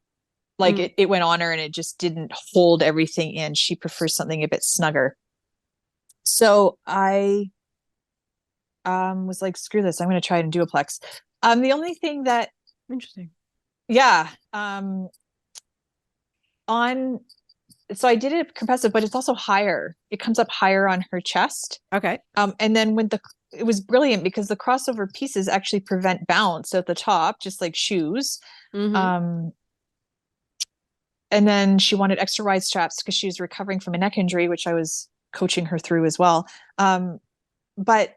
Like it went on her and it just didn't hold everything in. She prefers something a bit snugger. So I was like, screw this, I'm going to try it in Duoplex. The only thing that, interesting. Yeah. So I did it compressive, but it's also higher. It comes up higher on her chest. Okay. And then it was brilliant because the crossover pieces actually prevent bounce at the top, just like shoes. And then she wanted extra wide straps because she was recovering from a neck injury, which I was coaching her through as well. But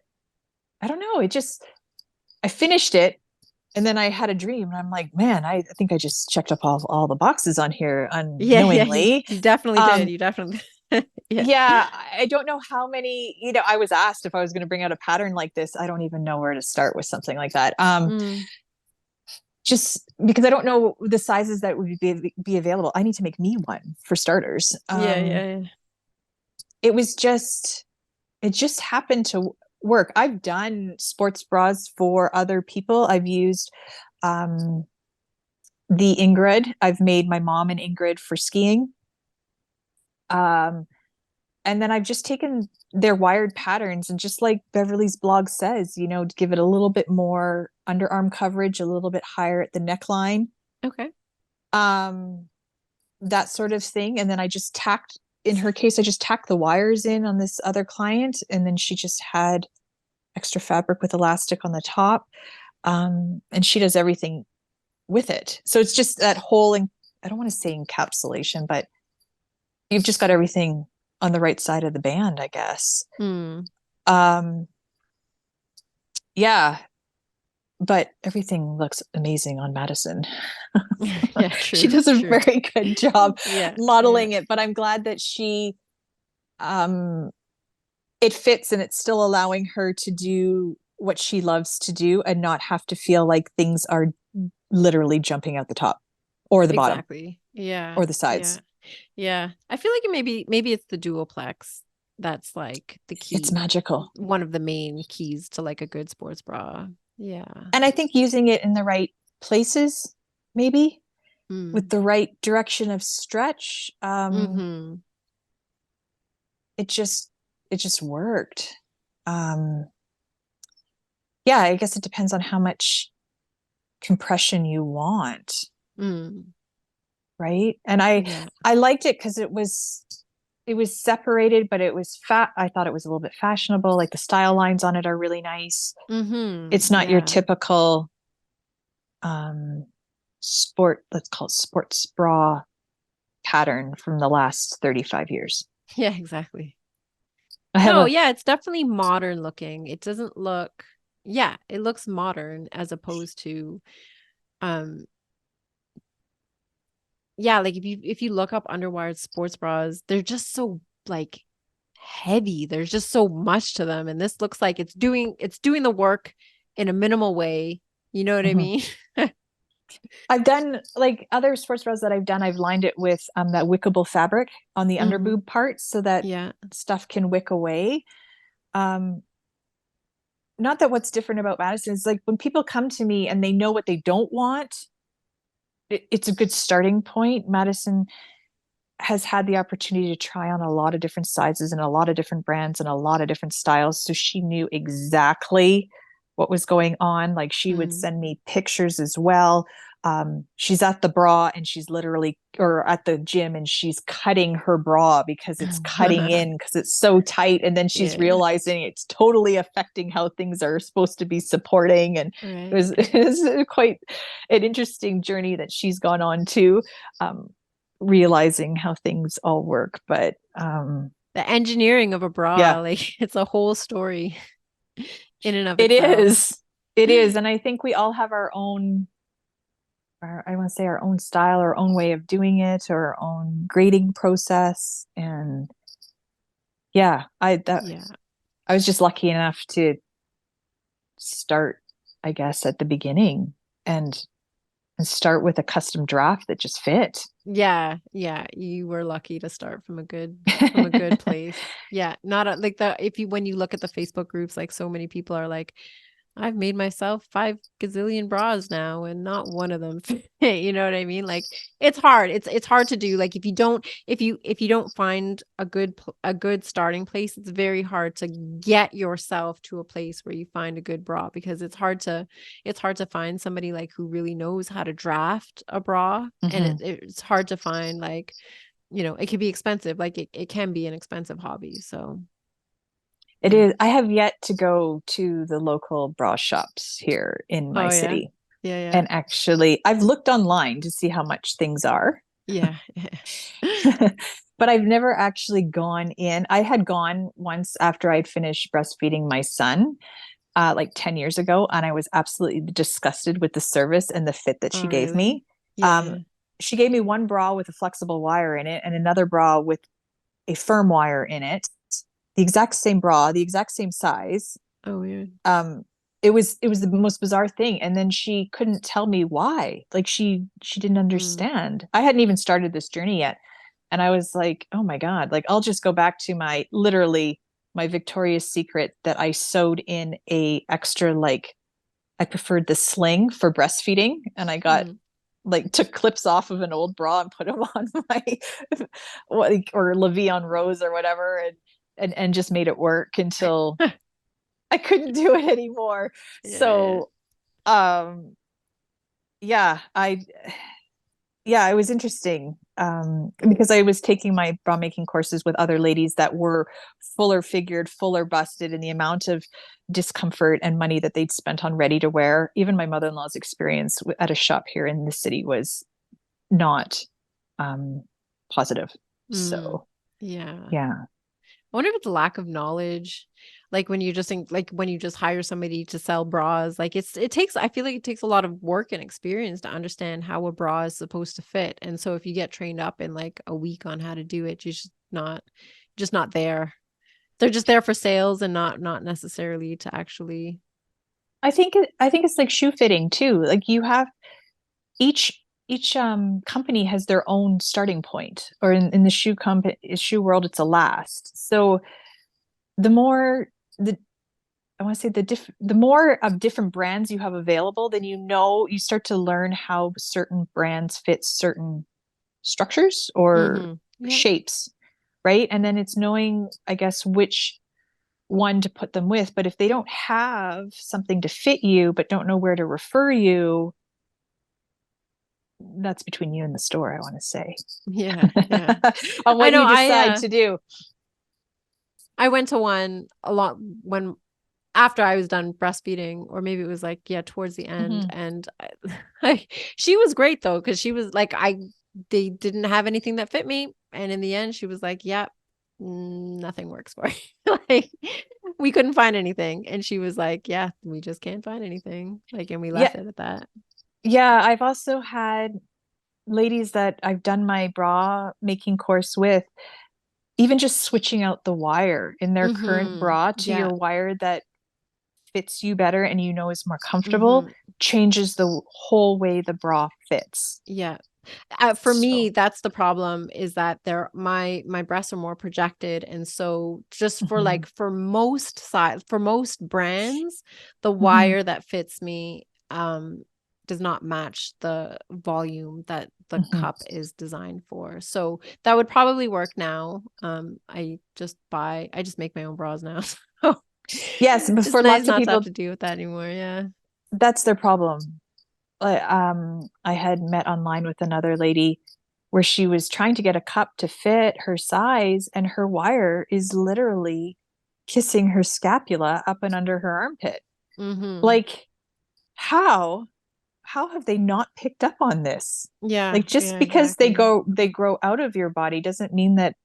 I don't know, I finished it, and then I had a dream, and I'm like, man, I think I just checked up all the boxes on here unknowingly. Yeah, you definitely did. You definitely yeah. I don't know how many, I was asked if I was going to bring out a pattern like this. I don't even know where to start with something like that. Just because I don't know the sizes that would be available. I need to make me one for starters. Yeah. It just happened to work. I've done sports bras for other people. I've used the Ingrid. I've made my mom an Ingrid for skiing. And then I've just taken their wired patterns and just like Beverly's blog says, you know, to give it a little bit more underarm coverage, a little bit higher at the neckline. Okay. That sort of thing. And then I just tacked, in her case, I just tacked the wires in on this other client. And then she just had extra fabric with elastic on the top. And she does everything with it. So it's just that whole, I don't want to say encapsulation, but you've just got everything on the right side of the band, I guess. Yeah, but everything looks amazing on Madison. Yeah, true, she does a very good job modeling it, but I'm glad that she it fits and it's still allowing her to do what she loves to do and not have to feel like things are literally jumping out the top or the bottom. Yeah. Or the sides. Yeah. I feel like maybe it's the duoplex that's like the key. It's magical. One of the main keys to like a good sports bra. Yeah. And I think using it in the right places, maybe with the right direction of stretch, it just worked. Yeah, I guess it depends on how much compression you want. Right. And I liked it because it was separated, but it was fat. I thought it was a little bit fashionable. Like the style lines on it are really nice. It's not your typical let's call it sports bra pattern from the last 35 years. Yeah, exactly. It's definitely modern looking. It doesn't look, it looks modern as opposed to like if you look up underwired sports bras, they're just so like heavy. There's just so much to them. And this looks like it's doing the work in a minimal way. You know what I mean? I've done like other sports bras that I've done. I've lined it with that wickable fabric on the underboob part so that stuff can wick away. Not that what's different about Madison is like when people come to me and they know what they don't want, it's a good starting point. Madison has had the opportunity to try on a lot of different sizes and a lot of different brands and a lot of different styles. So she knew exactly what was going on. Like she would send me pictures as well. She's at the bra and she's literally, or at the gym, and she's cutting her bra because it's cutting in because it's so tight. And then she's realizing it's totally affecting how things are supposed to be supporting. And it was quite an interesting journey that she's gone on too, realizing how things all work. But the engineering of a bra, like it's a whole story in and of itself. It is. And I think we all have our own, I want to say our own style, our own way of doing it, or our own grading process. And I was just lucky enough to start, I guess, at the beginning and start with a custom draft that just fit. Yeah, you were lucky to start from a good place. Not when you look at the Facebook groups, like so many people are like, I've made myself 5 gazillion bras now and not one of them fit. You know what I mean? Like it's hard. It's hard to do. Like if you don't find a good starting place, it's very hard to get yourself to a place where you find a good bra, because it's hard to find somebody like who really knows how to draft a bra. And it's hard to find, like, you know, it can be expensive. Like it can be an expensive hobby. So it is. I have yet to go to the local bra shops here in my city. Yeah. And actually, I've looked online to see how much things are. Yeah. But I've never actually gone in. I had gone once after I'd finished breastfeeding my son, like 10 years ago, and I was absolutely disgusted with the service and the fit that she gave me. She gave me one bra with a flexible wire in it and another bra with a firm wire in it. The exact same bra, the exact same size. Oh, weird. It was the most bizarre thing. And then she couldn't tell me why. Like she didn't understand. I hadn't even started this journey yet. And I was like, oh my God, like I'll just go back to my Victoria's Secret that I sewed in a extra, like I preferred the sling for breastfeeding. And I got like took clips off of an old bra and put them on my or La Vie en Rose or whatever, and just made it work until I couldn't do it anymore. Yeah, So yeah, it was interesting because I was taking my bra making courses with other ladies that were fuller figured, fuller busted, and the amount of discomfort and money that they'd spent on ready to wear. Even my mother-in-law's experience at a shop here in the city was not positive. So yeah. yeah. I wonder if it's lack of knowledge, like when you just think, like when you just hire somebody to sell bras, like it takes, I feel like it takes a lot of work and experience to understand how a bra is supposed to fit. And so if you get trained up in like a week on how to do it, you're just not there. They're just there for sales and not necessarily to actually. I think it's like shoe fitting too. Like you have each company has their own starting point, or in the shoe world, it's a last. So the more I want to say the more of different brands you have available, then you start to learn how certain brands fit certain structures or shapes, right? And then it's knowing, I guess, which one to put them with. But if they don't have something to fit you, but don't know where to refer you, that's between you and the store, I want to say. Yeah. On what I know, you decide to do. I went to one a lot when after I was done breastfeeding, or maybe it was like, towards the end. And she was great though, because she was like, they didn't have anything that fit me. And in the end, she was like, yeah, nothing works for you. Like, we couldn't find anything. And she was like, yeah, we just can't find anything. Like, and we left it at that. Yeah, I've also had ladies that I've done my bra making course with, even just switching out the wire in their current bra to your wire that fits you better and is more comfortable, changes the whole way the bra fits. Yeah. For me, that's the problem, is that my breasts are more projected. And so just for like, for most brands, the wire that fits me does not match the volume that the cup is designed for. So that would probably work now. I just make my own bras now. So yes, but for lots lots of people to deal with that anymore. Yeah. That's their problem. I had met online with another lady where she was trying to get a cup to fit her size, and her wire is literally kissing her scapula up and under her armpit. Like, how have they not picked up on this? Yeah. Like, just because they grow out of your body doesn't mean that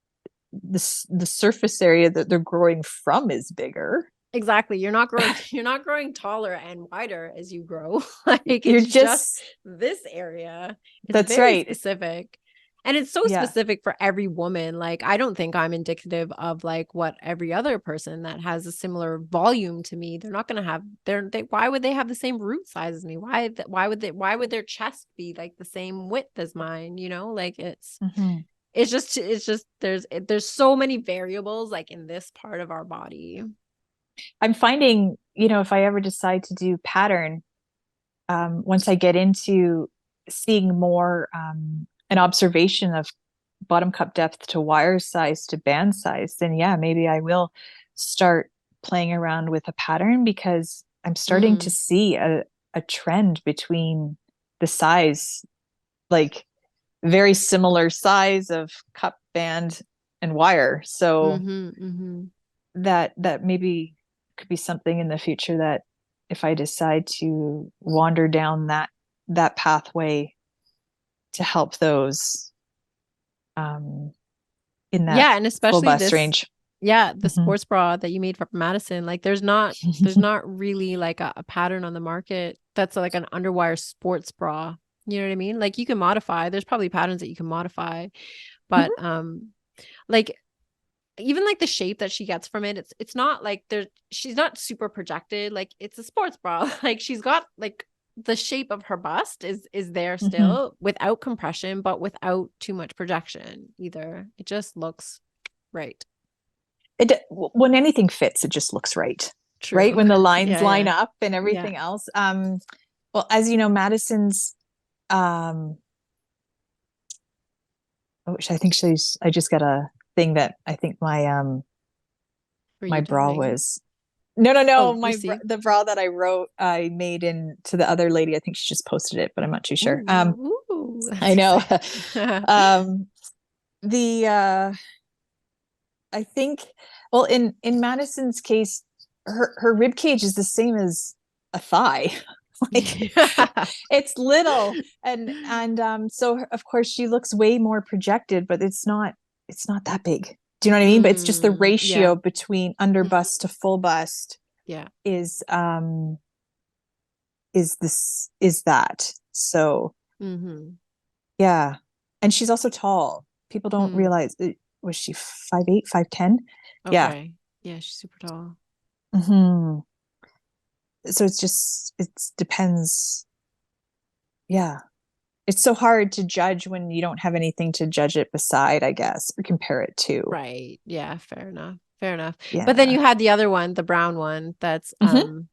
the surface area that they're growing from is bigger. Exactly. You're not growing taller and wider as you grow. Like, You're it's just this area. It's that's very right. specific. And it's so specific for every woman. Like, I don't think I'm indicative of like what every other person that has a similar volume to me. They're not going to have why would they have the same root size as me? Why would their chest be like the same width as mine? Like it's just there's so many variables like in this part of our body. I'm finding, if I ever decide to do pattern, once I get into seeing more an observation of bottom cup depth to wire size to band size, then maybe I will start playing around with a pattern, because I'm starting to see a trend between the size, like very similar size of cup, band, and wire. So that maybe could be something in the future that if I decide to wander down that pathway to help those in that and especially full bust range. The sports bra that you made for Madison, like there's not really like a pattern on the market that's like an underwire sports bra. You know what I mean? Like, you can modify, there's probably patterns that you can modify, but like even like the shape that she gets from it, it's not like she's not super projected. Like, it's a sports bra. Like, she's got like the shape of her bust is there still without compression, but without too much projection either. It just looks right. When anything fits, it just looks right. True. Right? When the lines line up and everything else. Well, as you know, Madison's which I think I just got a thing that I think Were my you bra doing? was, no, Oh, receive. the bra that I made in to the other lady. I think she just posted it, but I'm not too sure. Ooh, I that's know. exciting. The I think, well, in Madison's case, her rib cage is the same as a thigh. Like it's little, and so of course she looks way more projected, but it's not that big. Do you know what I mean? But it's just the Yeah. ratio between under bust to full bust Yeah. is that. So Mm-hmm. yeah. And she's also tall. People don't Mm. realize was she 5'8", 5'10"? Yeah. Okay. Yeah, she's super tall. Hmm. So it depends. Yeah. It's so hard to judge when you don't have anything to judge it beside, I guess, or compare it to. Right. Yeah, fair enough. Fair enough. But then Yeah. you had the other one, the brown one, that's Hmm.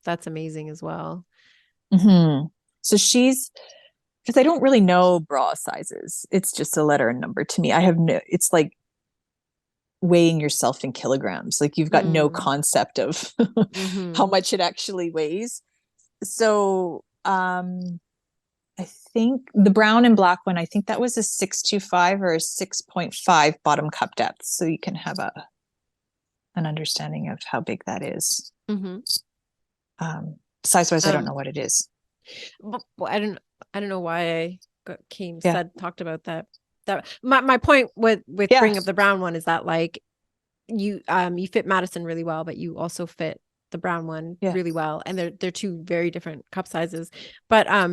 that's amazing as well. Hmm. So because I don't really know bra sizes. It's just a letter and number to me. It's like weighing yourself in kilograms. Like you've got no Mm. concept of how Mm-hmm. much it actually weighs. So, I think the brown and black one, I think that was a 625 or a 6.5 bottom cup depth. So you can have an understanding of how big that is. Mm-hmm. Size wise, I don't Um, know what it is. well, I don't know why I Yeah. talked about that. That my point with Yeah. bringing up the brown one is that like you fit Madison really well, but you also fit the brown one Yeah. really well, and they're two very different cup sizes. But I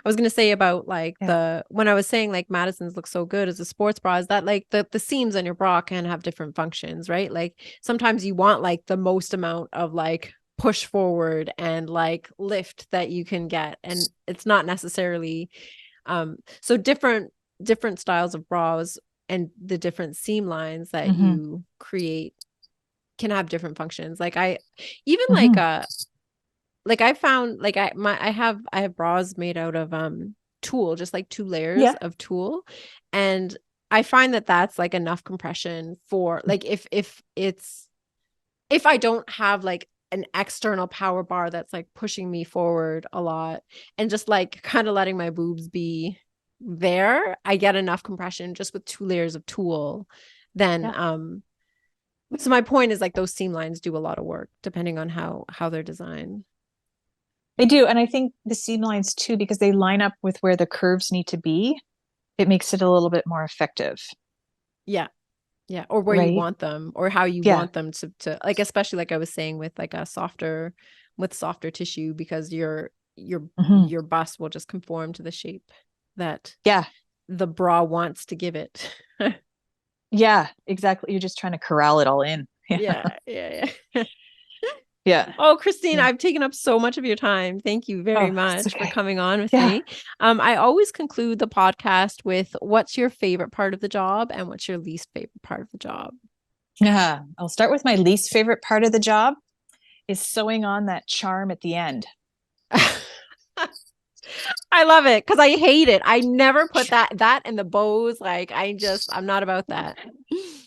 was gonna say about like when I was saying like Madison's look so good as a sports bra, is that like the seams on your bra can have different functions, right? Like sometimes you want like the most amount of like push forward and like lift that you can get, and it's not necessarily so different styles of bras and the different seam lines that Mm-hmm. you create can have different functions. Like I even Mm-hmm. like I found like I have bras made out of tulle, just like 2 layers Yeah. of tulle, and I find that that's like enough compression for like if I don't have like an external power bar that's like pushing me forward a lot and just like kind of letting my boobs be there, I get enough compression just with 2 layers of tulle. Then so my point is like those seam lines do a lot of work depending on how they're designed. They do. And I think the seam lines too, because they line up with where the curves need to be, it makes it a little bit more effective. Yeah. Yeah. Or where you Right. want them or how you Yeah. want them to like, especially like I was saying with like with softer tissue, because Mm-hmm. your bust will just conform to the shape that Yeah. the bra wants to give it. Yeah, exactly. You're just trying to corral it all in. Yeah. Yeah. Yeah. Oh, Christine, Yeah. I've taken up so much of your time. Thank you very Oh, it's much for okay. coming on with Yeah. me. I always conclude the podcast with what's your favorite part of the job and what's your least favorite part of the job? Yeah. I'll start with my least favorite part of the job is sewing on that charm at the end. I love it because I hate it. I never put that in the bows. Like I'm not about that.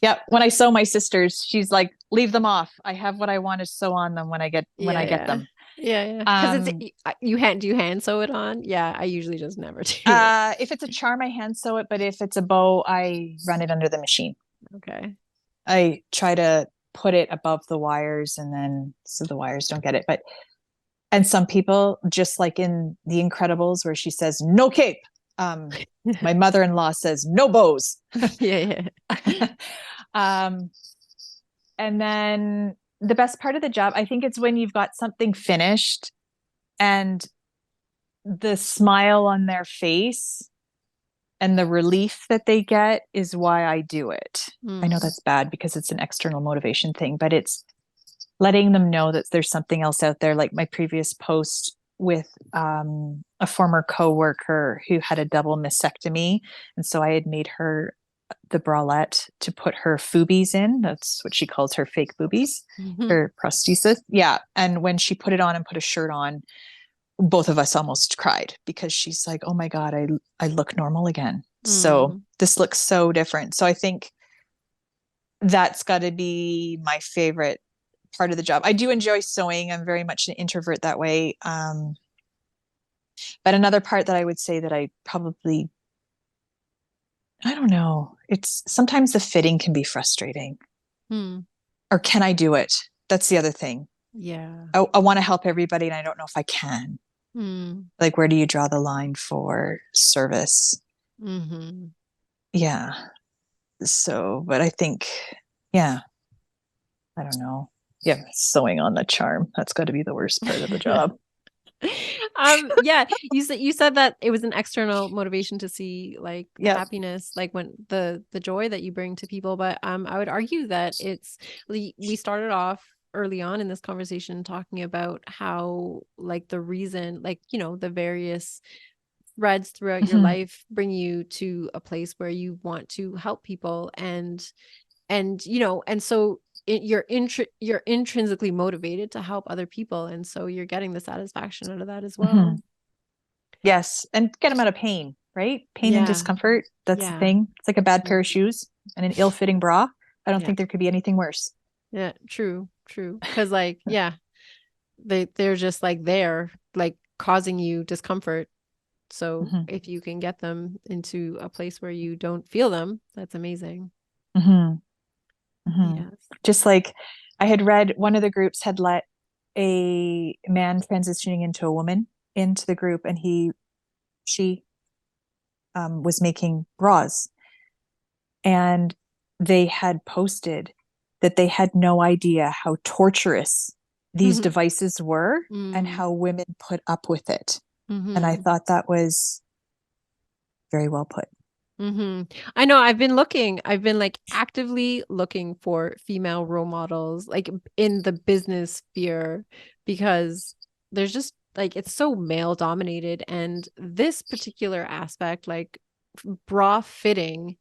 Yeah. When I sew my sisters, she's like, leave them off. I have what I want to sew on them when I get them. Yeah. Because it's do you hand sew it on? Yeah, I usually just never do it. If it's a charm, I hand sew it, but if it's a bow, I run it under the machine. Okay. I try to put it above the wires and then so the wires don't get it. And some people, just like in The Incredibles, where she says no cape. My mother-in-law says no bows. Yeah. And then the best part of the job, I think it's when you've got something finished and the smile on their face and the relief that they get is why I do it. I know that's bad because it's an external motivation thing, but it's letting them know that there's something else out there. Like my previous post with a former coworker who had a double mastectomy. And so I had made her the bralette to put her foobies in. That's what she calls her fake boobies, her prosthesis. Yeah. And when she put it on and put a shirt on, both of us almost cried because she's like, oh my God, I look normal again. So this looks so different. So I think that's got to be my favorite part of the job. I do enjoy sewing. I'm very much an introvert that way. But another part that I would say that I don't know. It's sometimes the fitting can be frustrating. Or can I do it? That's the other thing. Yeah. I want to help everybody and I don't know if I can. Like, where do you draw the line for service? Yeah. So, but I think, yeah, I don't know. Yeah, sewing on the charm. That's got to be the worst part of the job. Yeah, you said that it was an external motivation to see like happiness, like when the joy that you bring to people. But I would argue that we started off early on in this conversation talking about how like the reason, like, you know, the various threads throughout your life bring you to a place where you want to help people, and you know, and so you're intrinsically motivated to help other people, and so you're getting the satisfaction out of that as well. Yes, and get them out of pain, right? Pain and discomfort, that's the thing. It's like a bad pair of shoes and an ill-fitting bra. I don't think there could be anything worse. Yeah, true, because like they're just like they're like causing you discomfort. So if you can get them into a place where you don't feel them, that's amazing. Yes. Just like I had read, one of the groups had let a man transitioning into a woman into the group, and she was making bras, and they had posted that they had no idea how torturous these devices were and how women put up with it. And I thought that was very well put. I know I've been like actively looking for female role models, like in the business sphere, because there's just like, it's so male dominated. And this particular aspect, like bra fitting,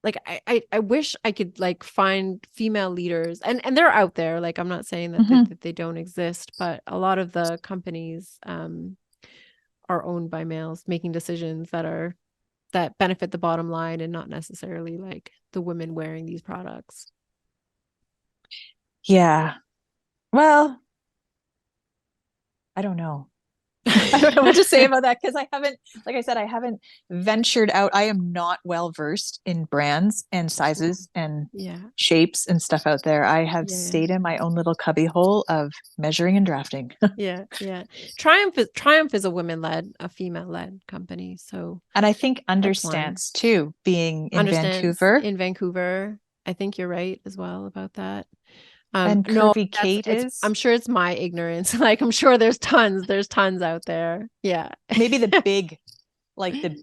like I wish I could like find female leaders, and they're out there. Like, I'm not saying that they don't exist, but a lot of the companies are owned by males making decisions that benefit the bottom line and not necessarily like the women wearing these products. Yeah. Well, I don't know. I don't know what to say about that, because I haven't, like I said, I haven't ventured out. I am not well versed in brands and sizes and shapes and stuff out there. I have stayed in my own little cubby hole of measuring and drafting. Yeah. Triumph is a female-led company. So, and I think Understance too, being in Vancouver. In Vancouver, I think you're right as well about that. And Curvy Kate is. I'm sure it's my ignorance. Like, I'm sure there's tons out there. Yeah. Maybe the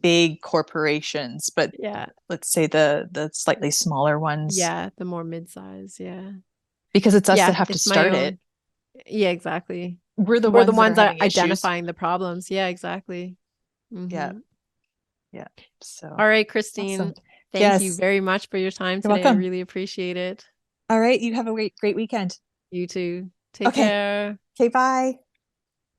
big corporations, but let's say the slightly smaller ones. Yeah, the more mid-size. Yeah. Because it's us that have to start it. Yeah, exactly. We're the ones that are identifying the problems. Yeah, exactly. Yeah. So, all right, Christine. Awesome. Thank you very much for your time today. I really appreciate it. All right. You have a great weekend. You too. Take care. Okay, bye.